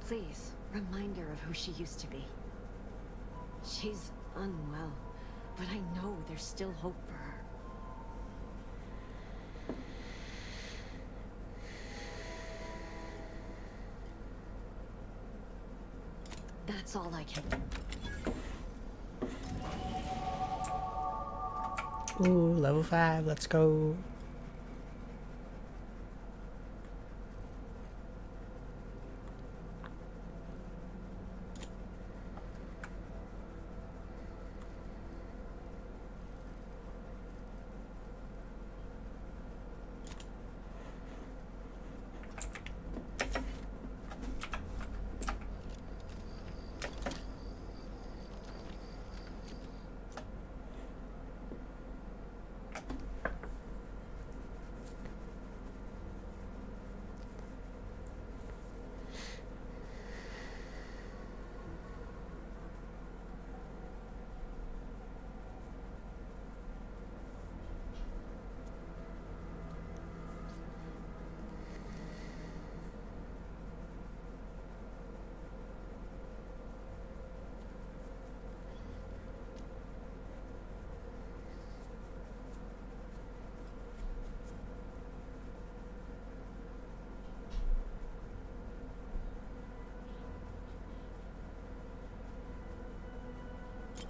please remind her of who she used to be. She's unwell, but I know there's still hope for her. That's all I can. Ooh, level 5, let's go.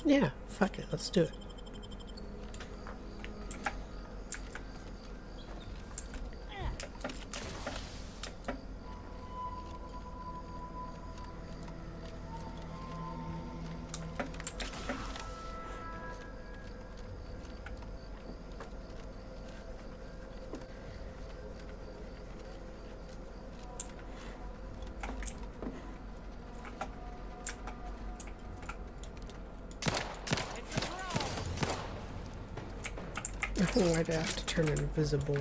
Yeah, fuck it, let's do it. Why'd I have to turn invisible?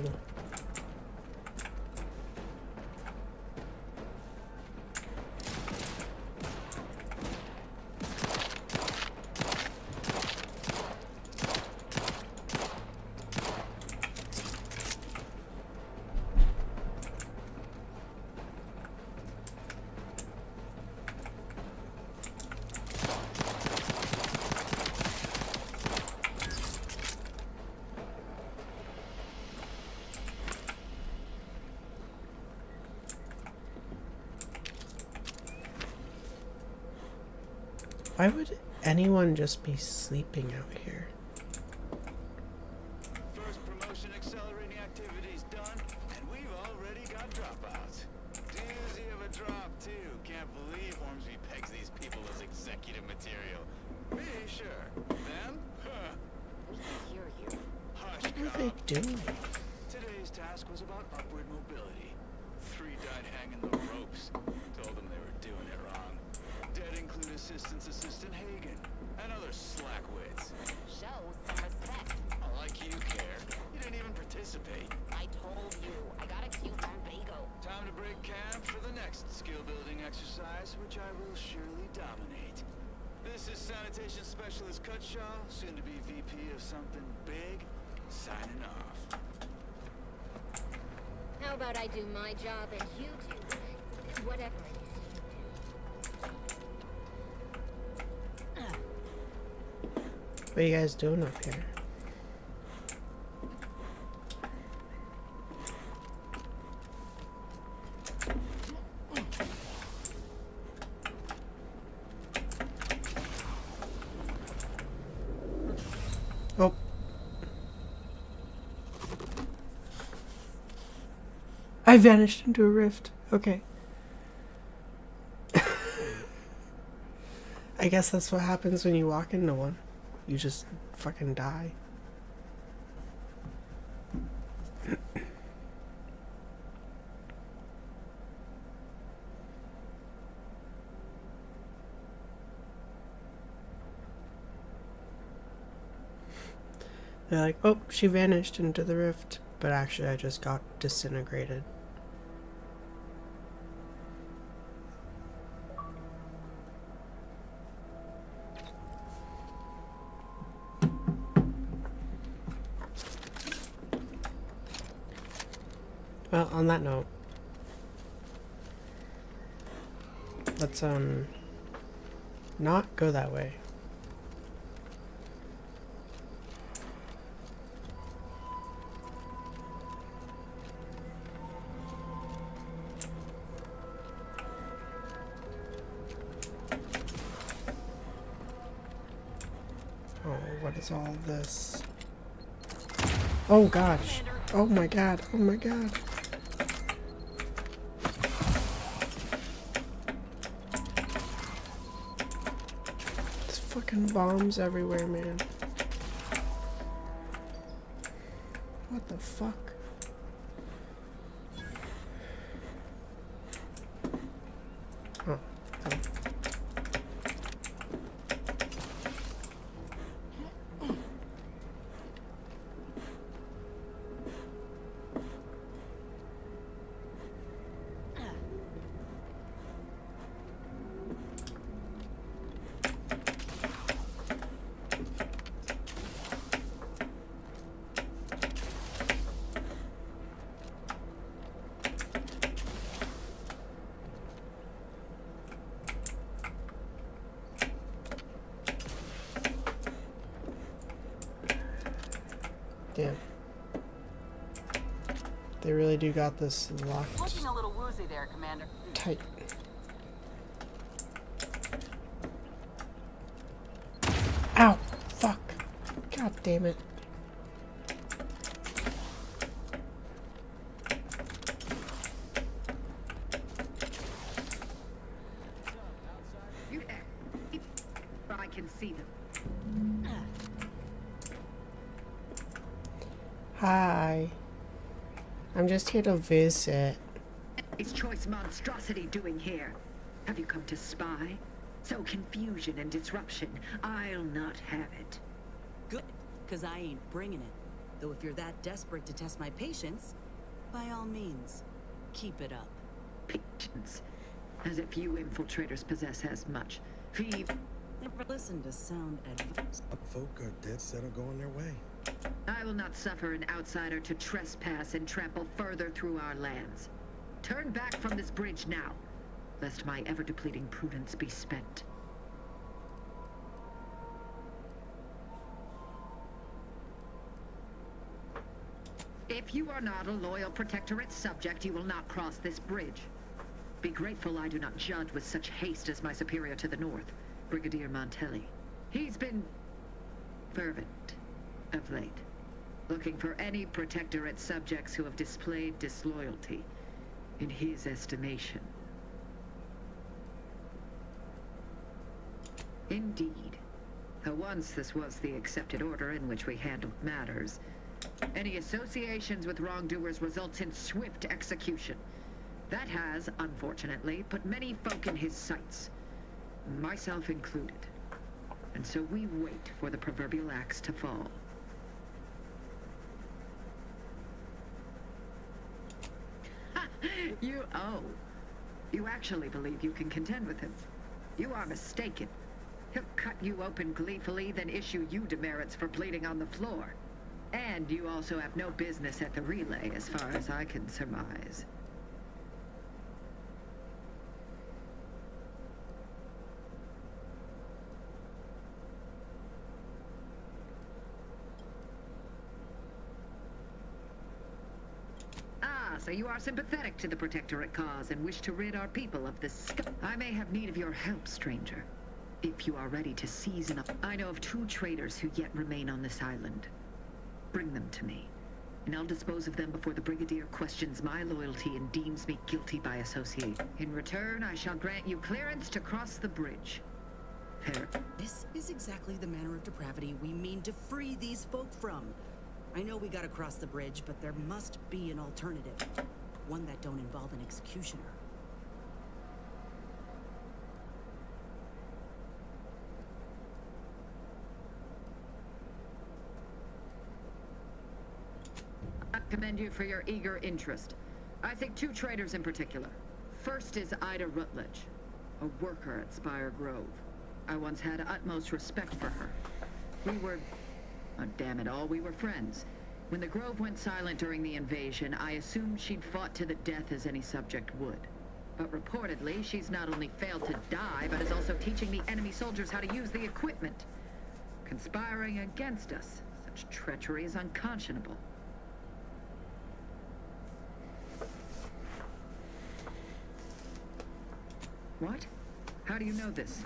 Why would anyone just be sleeping out here? First promotion accelerating activities done, and we've already got dropouts. Doozy of a drop, too. Can't believe Ormsby pegs these people as executive material. Me, sure. Them? Huh. We can hear you. Hush, What are they doing? Today's task was about upward mobility. 3 died hanging the ropes. Told them they were doing it wrong. Dead include Assistant Hagen and other slackwits. Show some respect. Like you care. You didn't even participate. I told you, I got a cute lumbago. Time to break camp for the next skill building exercise, which I will surely dominate. This is Sanitation Specialist Cutshaw, soon to be VP of something big, signing off. How about I do my job and you do whatever it is you do? What are you guys doing up here? Oh. I vanished into a rift. Okay. I guess that's what happens when you walk into one. You just fucking die. They're like, oh, she vanished into the rift, but actually I just got disintegrated. Well, on that note, let's not go that way. Oh, what is all this? Oh gosh. Oh my god. Oh my god. There's fucking bombs everywhere, man. What the fuck? Oh. Oh. Damn. They really do got this locked Looking a little woozy there, Commander. tight. Ow! Fuck! God damn it. You I can see them. Hi. I'm just here to visit. Is choice monstrosity doing here? Have you come to spy? So confusion and disruption, I'll not have it. Good, because I ain't bringing it. Though if you're that desperate to test my patience, by all means, keep it up. Patience. As if you infiltrators possess as much. Never listen to sound advice. Folk are dead set on going their way. I will not suffer an outsider to trespass and trample further through our lands. Turn back from this bridge now, lest my ever-depleting prudence be spent. If you are not a loyal Protectorate subject, you will not cross this bridge. Be grateful I do not judge with such haste as my superior to the north, Brigadier Montelli. He's been fervent of late, looking for any Protectorate subjects who have displayed disloyalty in his estimation. Indeed. Though once this was the accepted order in which we handled matters, any associations with wrongdoers results in swift execution. That has, unfortunately, put many folk in his sights, myself included. And so we wait for the proverbial axe to fall. You actually believe you can contend with him. You are mistaken. He'll cut you open gleefully, then issue you demerits for bleeding on the floor. And you also have no business at the relay, as far as I can surmise. So you are sympathetic to the Protectorate cause and wish to rid our people of this I may have need of your help, stranger. If you are ready to season up. I know of 2 traders who yet remain on this island. Bring them to me, and I'll dispose of them before the Brigadier questions my loyalty and deems me guilty by association. In return, I shall grant you clearance to cross the bridge. Fair. This is exactly the manner of depravity we mean to free these folk from. I know we gotta cross the bridge, but there must be an alternative. One that don't involve an executioner. I commend you for your eager interest. I think two traitors in particular. First is Ida Rutledge, a worker at Spire Grove. I once had utmost respect for her. We were... oh, damn it all, we were friends. When the Grove went silent during the invasion, I assumed she'd fought to the death as any subject would. But reportedly, she's not only failed to die, but is also teaching the enemy soldiers how to use the equipment. Conspiring against us. Such treachery is unconscionable. What? How do you know this?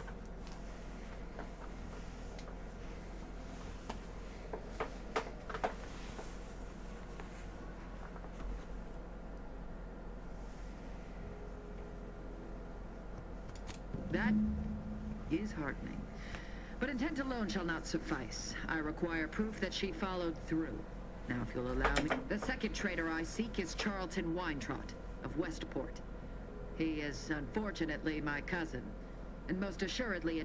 That is heartening. But intent alone shall not suffice. I require proof that she followed through. Now, if you'll allow me... The second traitor I seek is Charlton Weintraut of Westport. He is, unfortunately, my cousin, and most assuredly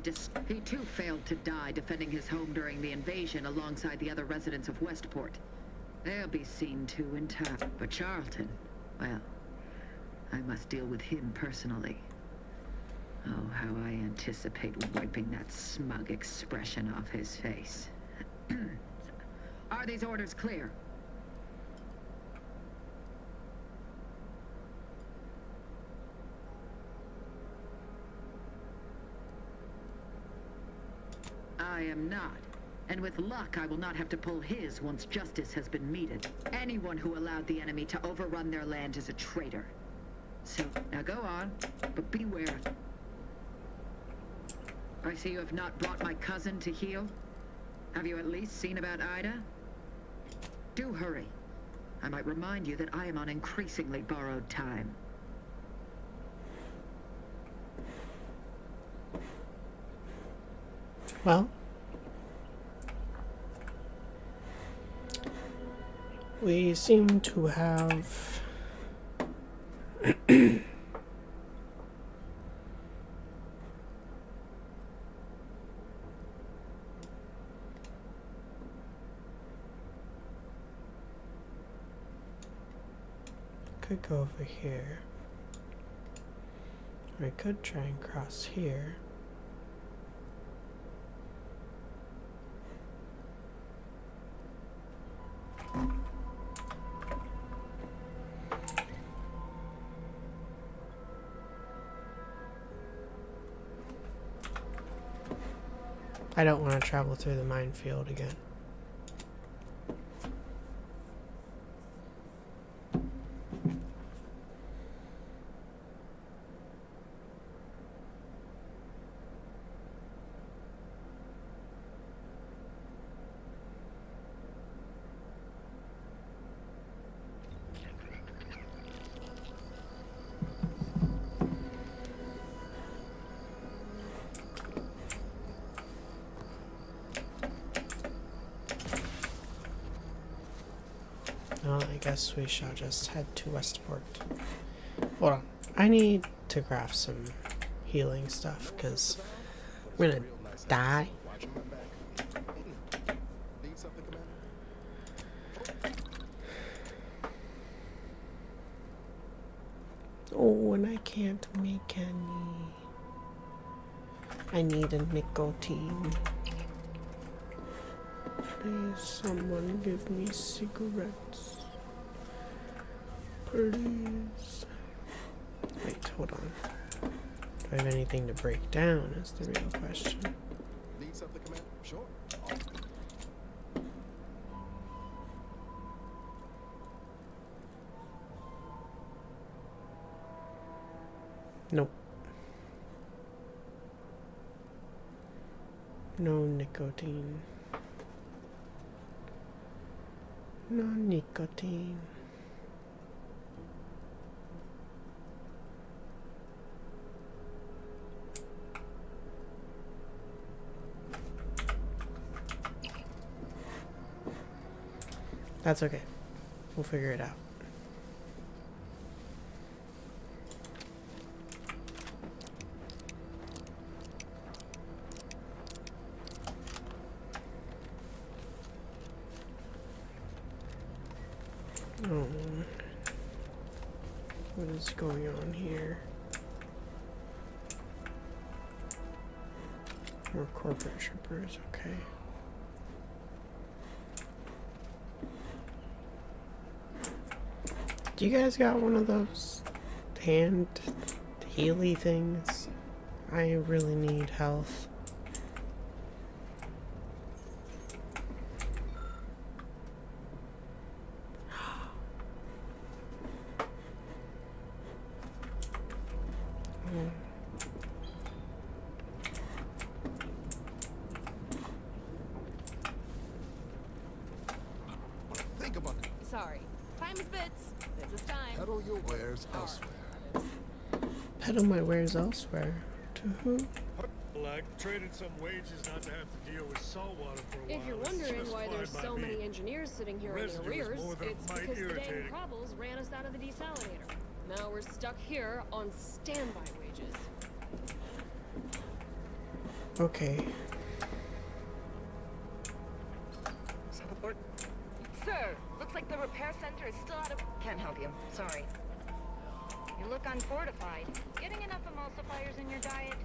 He too failed to die defending his home during the invasion alongside the other residents of Westport. They'll be seen to in time. But Charlton, well, I must deal with him personally. Oh, how I anticipate wiping that smug expression off his face. Are these orders clear? I am not. And with luck, I will not have to pull his once justice has been meted. Anyone who allowed the enemy to overrun their land is a traitor. So, now go on, but beware. I see you have not brought my cousin to heel. Have you at least seen about Ida? Do hurry. I might remind you that I am on increasingly borrowed time. Well, we seem to have could go over here, or I could try and cross here. I don't want to travel through the minefield again. Well, I guess we shall just head to Westport. Hold on. I need to craft some healing stuff, because we're gonna die. Oh, and I can't make any. I need a nicotine. Please, someone give me cigarettes. Please. Wait, hold on. Do I have anything to break down is the real question. Need something, Commander? Sure. Nope. No nicotine. No nicotine. That's okay. We'll figure it out. Oh. What is going on here? More corporate shippers, okay. Do you guys got one of those hand healy things? I really need health. Think about it. Sorry. Time's bits. This is time. Peddle your wares elsewhere. Peddle my wares elsewhere. To who? I traded some wages not to have to deal with saltwater for a while. If you're It's wondering just why fine there's by so me. many engineers sitting here in the Residue is arrears, more than it's might because the dang irritating. Crobbles ran us out of the desalinator. Now we're stuck here on standby wages. Okay. Sir, looks like the repair center is still out of... Can't help you. Sorry. You look unfortified. Getting enough emulsifiers in your diet?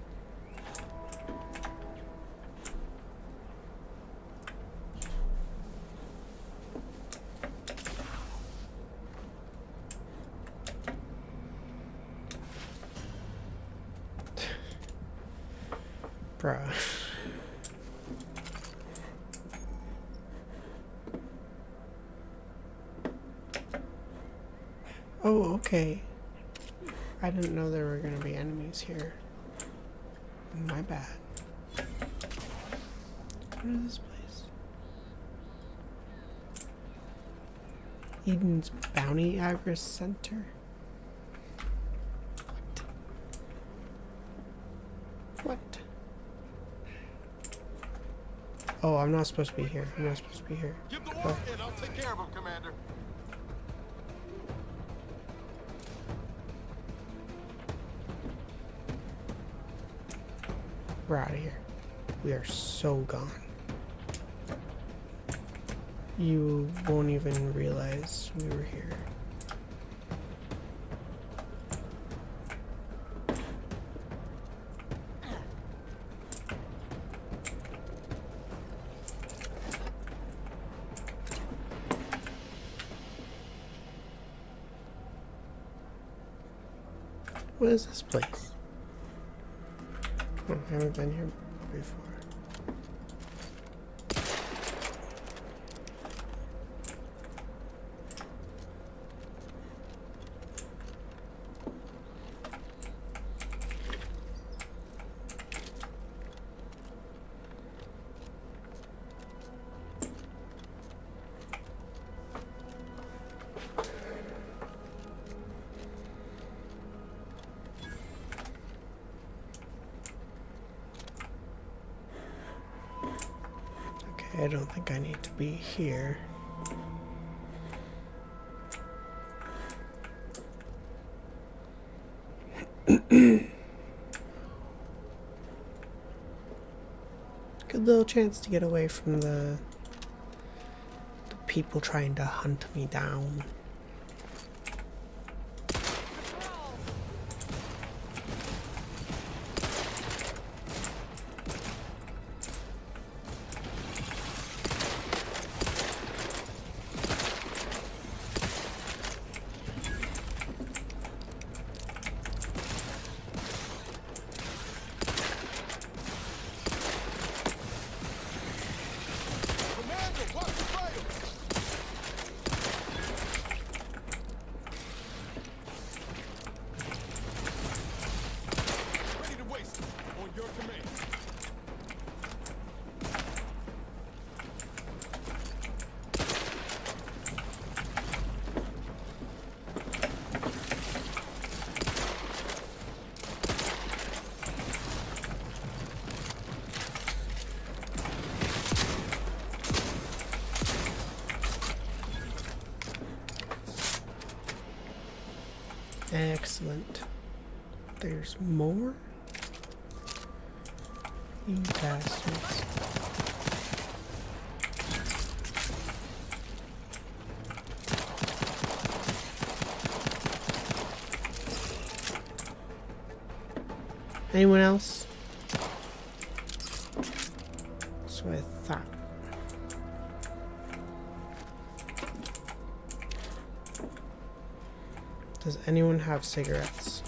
Bruh. Oh, okay. I didn't know there were gonna be enemies here. My bad. What is this place? Eden's Bounty Agri Center? What? Oh, I'm not supposed to be here. I'm not supposed to be here. Give the word and I'll take care of him, Commander. We're out of here. We are so gone. You won't even realize we were here. What is this place? Oh, I haven't been here before. I don't think I need to be here. Good little chance to get away from the people trying to hunt me down. Excellent. There's more? You bastards. Anyone else? That's what I thought. Does anyone have cigarettes?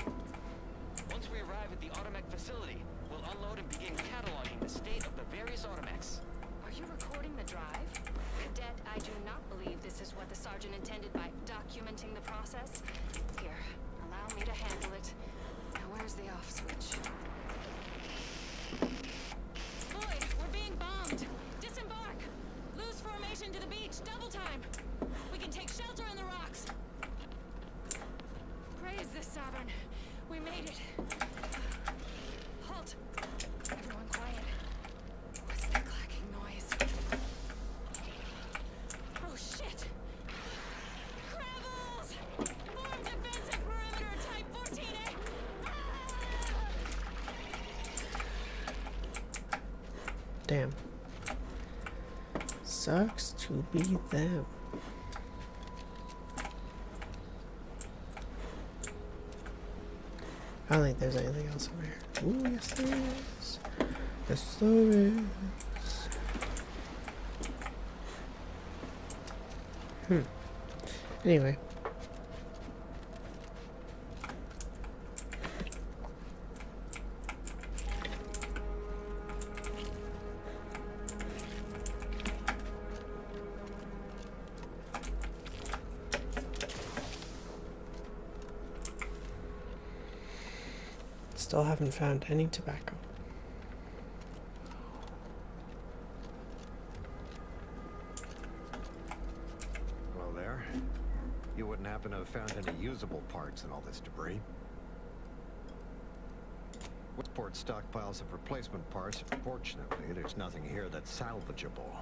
Once we arrive at the Automech facility, we'll unload and begin cataloging the state of the various Automechs. Are you recording the drive? Cadet, I do not believe this is what the sergeant intended by documenting the process. Here, allow me to handle it. Now where's the off switch? Boyd, we're being bombed! Disembark! Lose formation to the beach, double time! We can take shelter in the rocks! Praise the Sovereign. We made it. Halt! Everyone quiet. What's that clacking noise? Oh shit! Crabbles! Form defensive perimeter type 14A! Damn. Sucks to be them. I don't think there's anything else over here. Ooh, yes there is. Yes there is. Anyway. Still haven't found any tobacco. Well, there. You wouldn't happen to have found any usable parts in all this debris? Westport stockpiles of replacement parts. Fortunately, there's nothing here that's salvageable.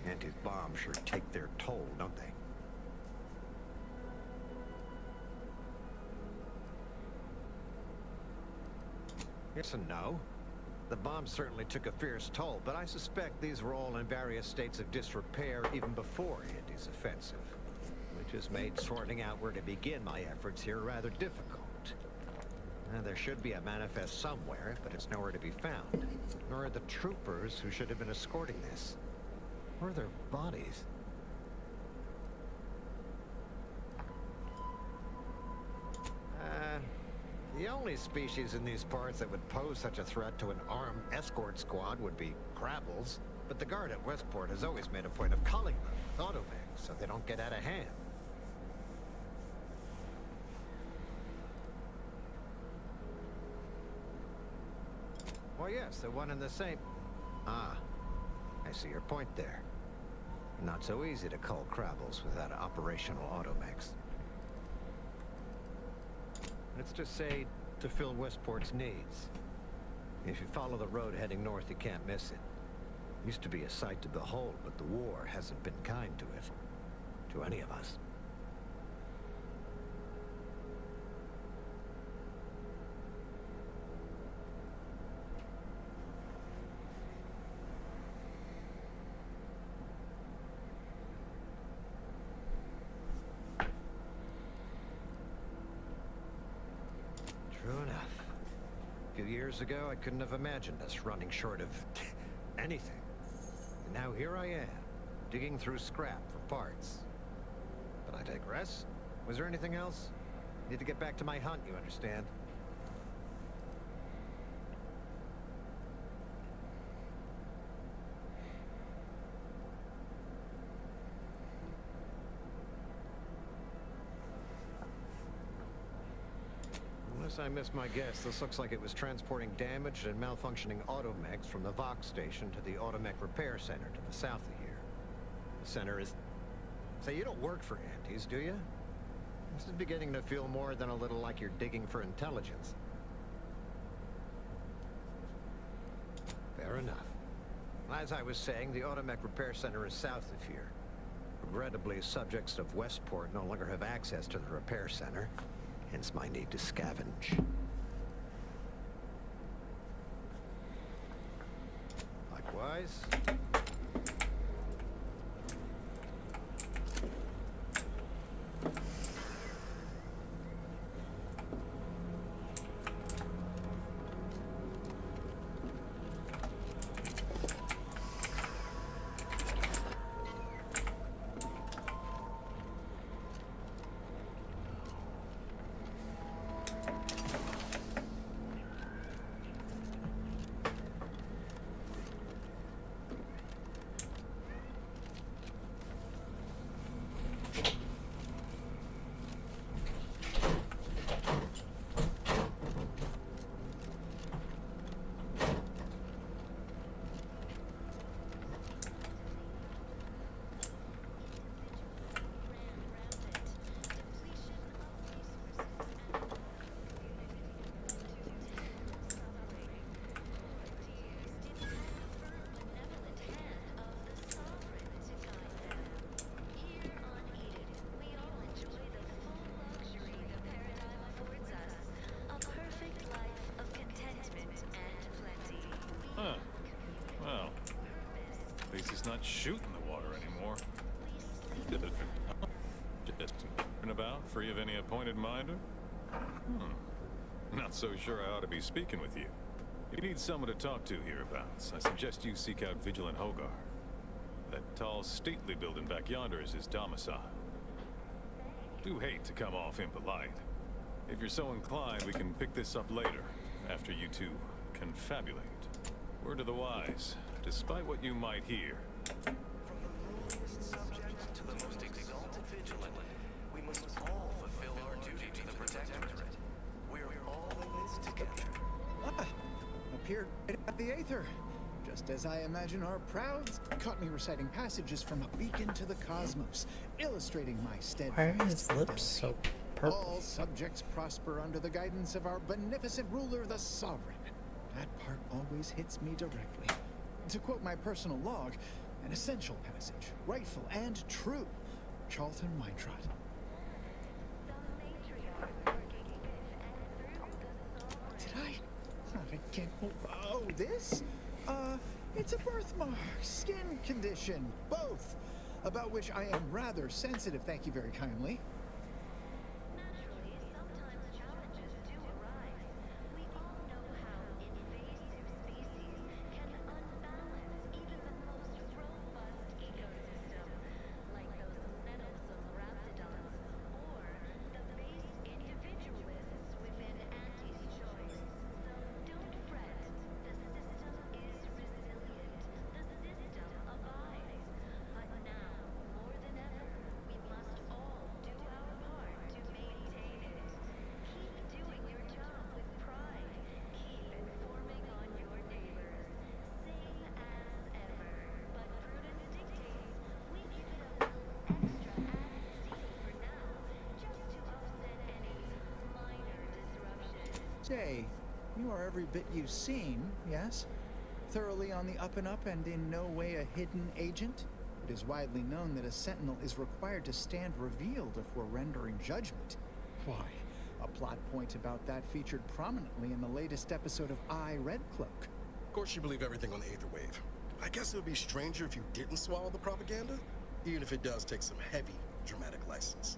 Anti-bombs sure take their toll, don't they? Yes and no. The bombs certainly took a fierce toll, but I suspect these were all in various states of disrepair even before Andy's offensive, which has made sorting out where to begin my efforts here rather difficult. There should be a manifest somewhere, but it's nowhere to be found. Nor are the troopers who should have been escorting this. Or their bodies. The only species in these parts that would pose such a threat to an armed escort squad would be crabbles. But the guard at Westport has always made a point of culling them with automechs so they don't get out of hand. Well, yes, they're one and the same. Ah, I see your point there. Not so easy to cull crabbles without operational automechs. Let's just say to fill Westport's needs. If you follow the road heading north, you can't miss it. Used to be a sight to behold, but the war hasn't been kind to it. To any of us. True enough. A few years ago, I couldn't have imagined us running short of anything. And now here I am, digging through scrap for parts. But I digress. Was there anything else? Need to get back to my hunt, you understand? Unless I missed my guess, this looks like it was transporting damaged and malfunctioning automechs from the Vox station to the Automech Repair Center to the south of here. The center is... Say, you don't work for Andes, do you? This is beginning to feel more than a little like you're digging for intelligence. Fair enough. As I was saying, the Automech Repair Center is south of here. Regrettably, subjects of Westport no longer have access to the repair center. hence my need to scavenge. Likewise. Huh. Well, at least he's not shooting the water anymore. Just about, free of any appointed minder? Not so sure I ought to be speaking with you. You need someone to talk to hereabouts. I suggest you seek out Vigilant Hogar. That tall, stately building back yonder is his domicile. Do hate to come off impolite. If you're so inclined, we can pick this up later, after you two confabulate. Word to the wise, despite what you might hear. From the lowliest subject to the most exalted vigilant, we must all fulfill our duty to the Protectorate. We're all in this together. Appeared right at the Aether. Just as I imagine our prouds caught me reciting passages from a beacon to the cosmos, illustrating my steadfast Why are his lips so purple? All subjects prosper under the guidance of our beneficent ruler, the Sovereign. That part always hits me directly. To quote my personal log, an essential passage, rightful and true. Charlton Weintraut. Did I? I can't. Oh, this? It's a birthmark, skin condition, both. About which I am rather sensitive, thank you very kindly. Say, you are every bit you seem, yes? Thoroughly on the up and up and in no way a hidden agent? It is widely known that a sentinel is required to stand revealed if we're rendering judgment. Why, a plot point about that featured prominently in the latest episode of I, Red Cloak. Of course you believe everything on the Aether Wave. I guess it would be stranger if you didn't swallow the propaganda, even if it does take some heavy dramatic license.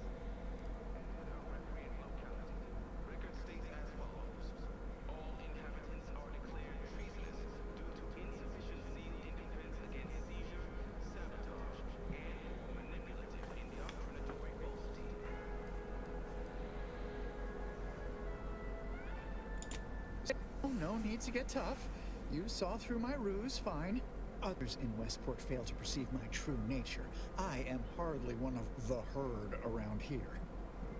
No need to get tough. You saw through my ruse, fine. Others in Westport fail to perceive my true nature. I am hardly one of the herd around here.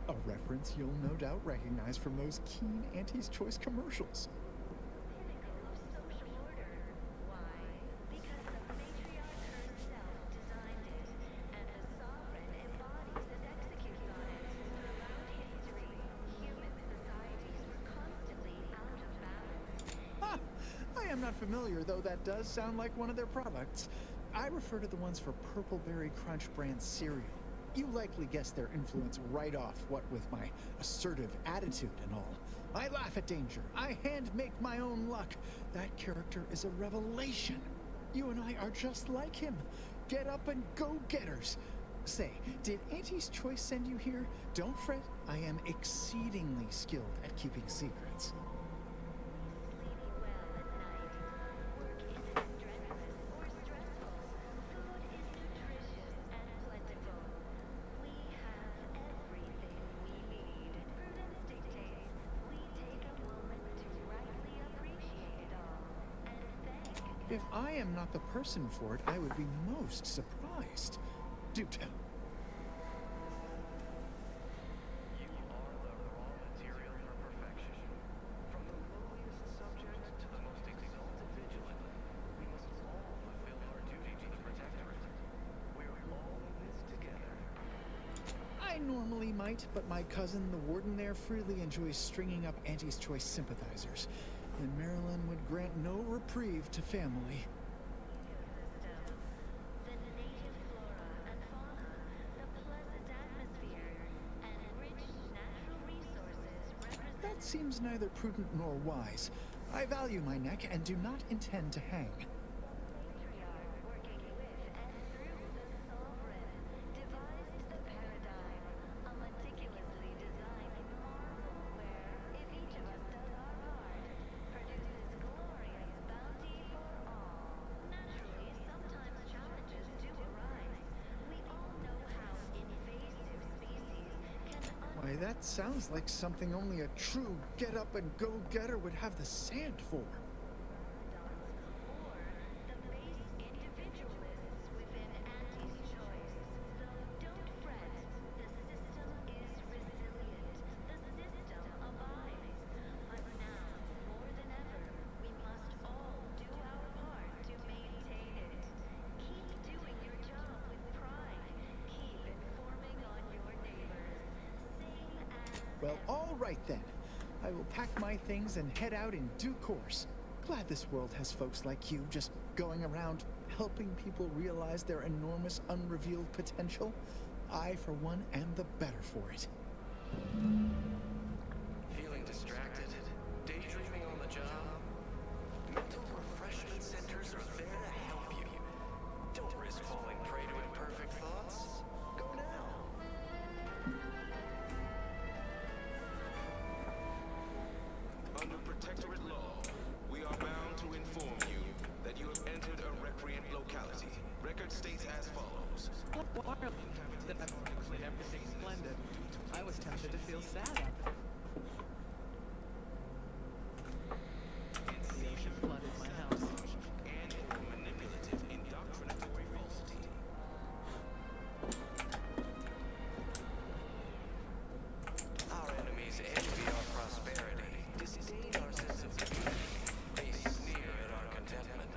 A reference you'll no doubt recognize from those keen Auntie's Choice commercials. I'm not familiar, though that does sound like one of their products. I refer to the ones for Purple Berry Crunch brand cereal. You likely guessed their influence right off, what with my assertive attitude and all. I laugh at danger. I hand make my own luck. That character is a revelation. You and I are just like him. Get up and go-getters. Say, did Auntie's Choice send you here? Don't fret. I am exceedingly skilled at keeping secrets. If I am not the person for it, I would be most surprised. Do tell. You are the raw material for perfection. From the lowliest subject to the most exalted vigilant, we must all fulfill our duty to the Protectorate. We're all in this together. I normally might, but my cousin, the warden there, freely enjoys stringing up Auntie's Choice sympathizers. And Marilyn would grant no reprieve to family. That seems neither prudent nor wise. I value my neck and do not intend to hang. Why, that sounds like something only a true get-up-and-go-getter would have the sand for. Well, all right then. I will pack my things and head out in due course. Glad this world has folks like you just going around helping people realize their enormous unrevealed potential. I, for one, am the better for it. Feeling distracted? Daydreaming on the job? Mental refreshment centers are there to help you. Don't risk falling prey to imperfect thoughts. Go now. Under Protectorate law, we are bound to inform you that you have entered a recreant locality. Record states as follows. That declared everything splendid. I was tempted to feel sad after. The ocean flooded my house. And for manipulative, indoctrinatory falsity. Our enemies envy our prosperity, disdain our sense of community. They sneer at our contentment.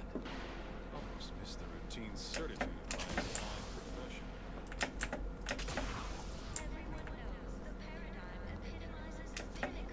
Almost miss the routine certitude of my fine profession. Everyone knows the paradigm epitomizes the pinnacle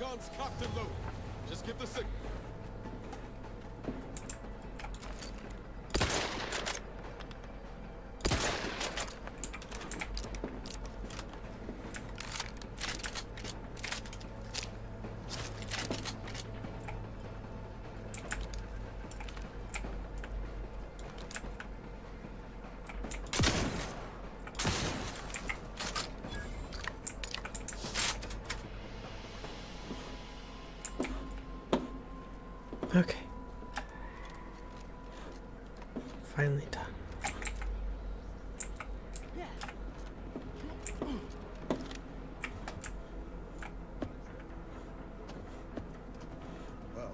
Guns cocked and loaded. Just give the signal. Okay. Finally done. Well.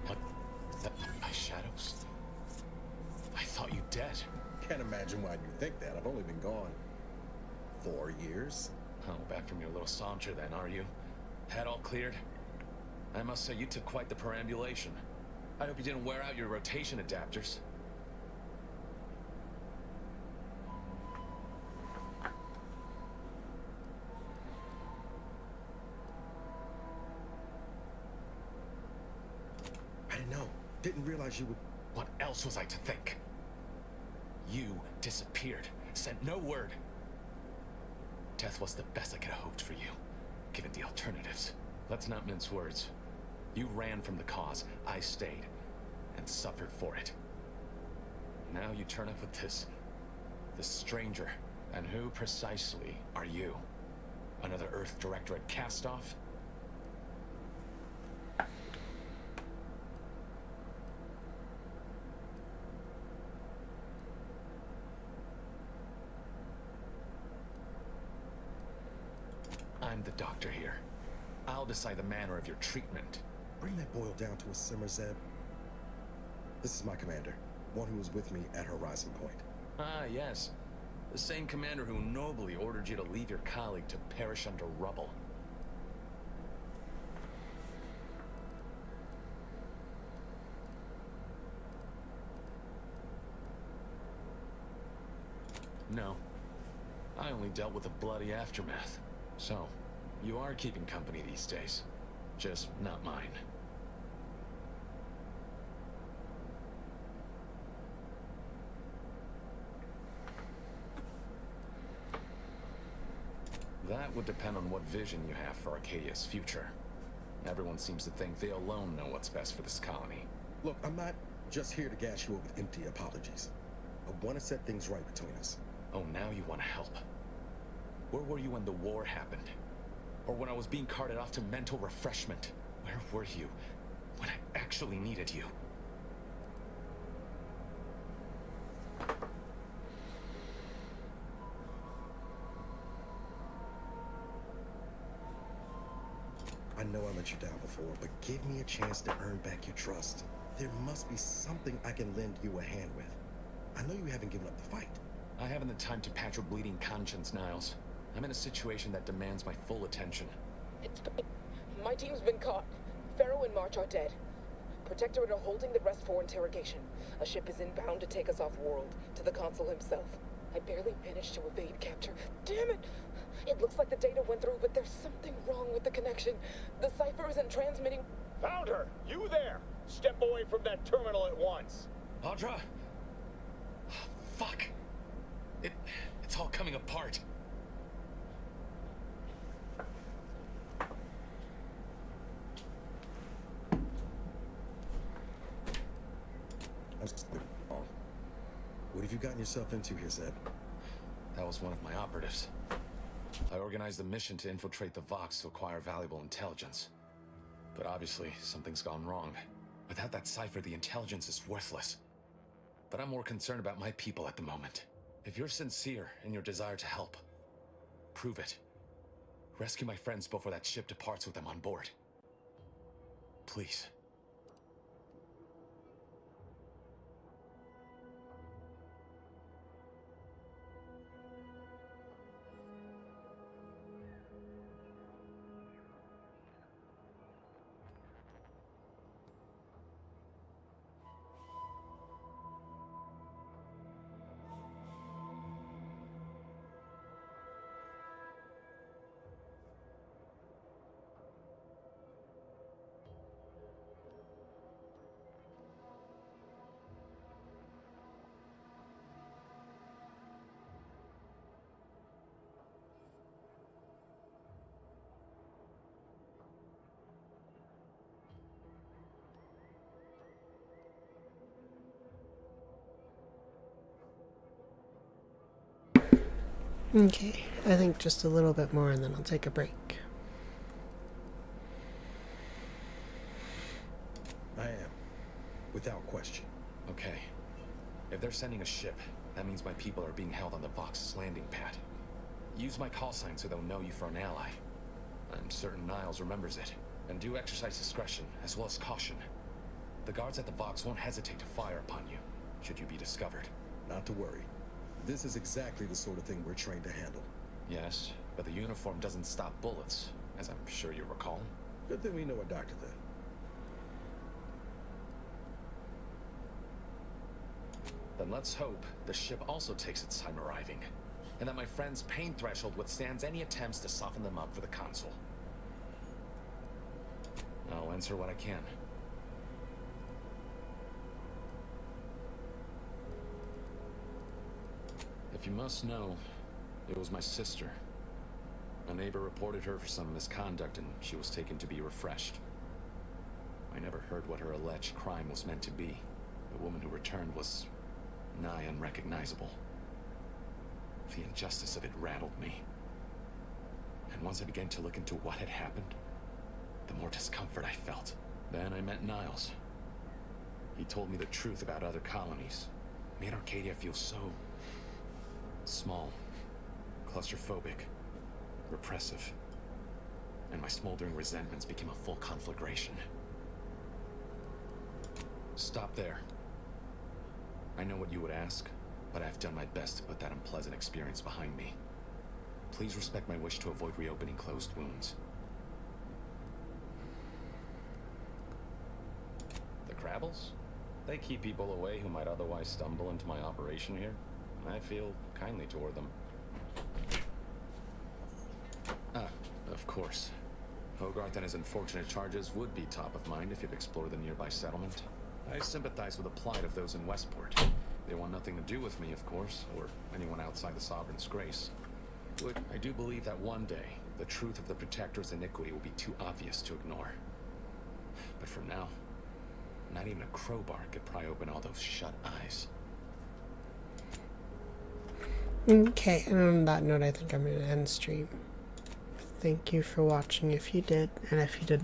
What? My shadows? I thought you dead. Can't imagine why you think that. I've only been gone 4 years. Oh, back from your little saunter then, are you? Head all cleared? I must say, you took quite the perambulation. I hope you didn't wear out your rotation adapters. I didn't know. Didn't realize you would... What else was I to think? You disappeared, sent no word. Death was the best I could have hoped for you, given the alternatives. Let's not mince words. You ran from the cause, I stayed, and suffered for it. Now you turn up with this stranger. And who precisely are you? Another Earth Directorate cast-off? I'm the doctor here. I'll decide the manner of your treatment. Bring that boil down to a simmer, Zeb. This is my commander, one who was with me at Horizon Point. Ah, yes. The same commander who nobly ordered you to leave your colleague to perish under rubble. No. I only dealt with the bloody aftermath. So, you are keeping company these days. Just not mine. That would depend on what vision you have for Arcadia's future. Everyone seems to think they alone know what's best for this colony. Look, I'm not just here to gas you up with empty apologies. I want to set things right between us. Oh, now you want to help. Where were you when the war happened? Or when I was being carted off to mental refreshment? Where were you when I actually needed you? I know I let you down before, but give me a chance to earn back your trust. There must be something I can lend you a hand with. I know you haven't given up the fight. I haven't the time to patch your bleeding conscience, Niles. I'm in a situation that demands my full attention. My team's been caught. Pharaoh and March are dead. Protectorate are holding the rest for interrogation. A ship is inbound to take us off-world, to the consul himself. I barely managed to evade capture. Damn it! It looks like the data went through, but there's something wrong with the connection. The cipher isn't transmitting. Found her! You there! Step away from that terminal at once! Audra! Fuck! It's all coming apart. What have you gotten yourself into here, Zeb? That was one of my operatives. I organized a mission to infiltrate the Vox to acquire valuable intelligence. But obviously, something's gone wrong. Without that cipher, the intelligence is worthless. But I'm more concerned about my people at the moment. If you're sincere in your desire to help, prove it. Rescue my friends before that ship departs with them on board. Please. Okay, I think just a little bit more and then I'll take a break. I am. Without question. Okay. If they're sending a ship, that means my people are being held on the Vox's landing pad. Use my call sign so they'll know you for an ally. I'm certain Niles remembers it. And do exercise discretion, as well as caution. The guards at the Vox won't hesitate to fire upon you, should you be discovered. Not to worry. This is exactly the sort of thing we're trained to handle. Yes, but the uniform doesn't stop bullets, as I'm sure you recall. Good thing we know a doctor then. Then let's hope the ship also takes its time arriving, and that my friend's pain threshold withstands any attempts to soften them up for the Consul. I'll answer what I can. If you must know, it was my sister. A neighbor reported her for some misconduct and she was taken to be refreshed. I never heard what her alleged crime was meant to be. The woman who returned was nigh unrecognizable. The injustice of it rattled me. And once I began to look into what had happened, the more discomfort I felt. Then I met Niles. He told me the truth about other colonies. Made Arcadia feel so small, claustrophobic, repressive. And my smoldering resentments became a full conflagration. Stop there. I know what you would ask, but I've done my best to put that unpleasant experience behind me. Please respect my wish to avoid reopening closed wounds. The Crabbles? They keep people away who might otherwise stumble into my operation here. I feel kindly toward them. Ah, of course. Hogarth and his unfortunate charges would be top of mind if you'd explore the nearby settlement. I sympathize with the plight of those in Westport. They want nothing to do with me, of course, or anyone outside the Sovereign's grace. But I do believe that one day, the truth of the Protector's iniquity will be too obvious to ignore. But for now, not even a crowbar could pry open all those shut eyes. Okay, and on that note, I think I'm going to end stream. Thank you for watching if you did, and if you did not,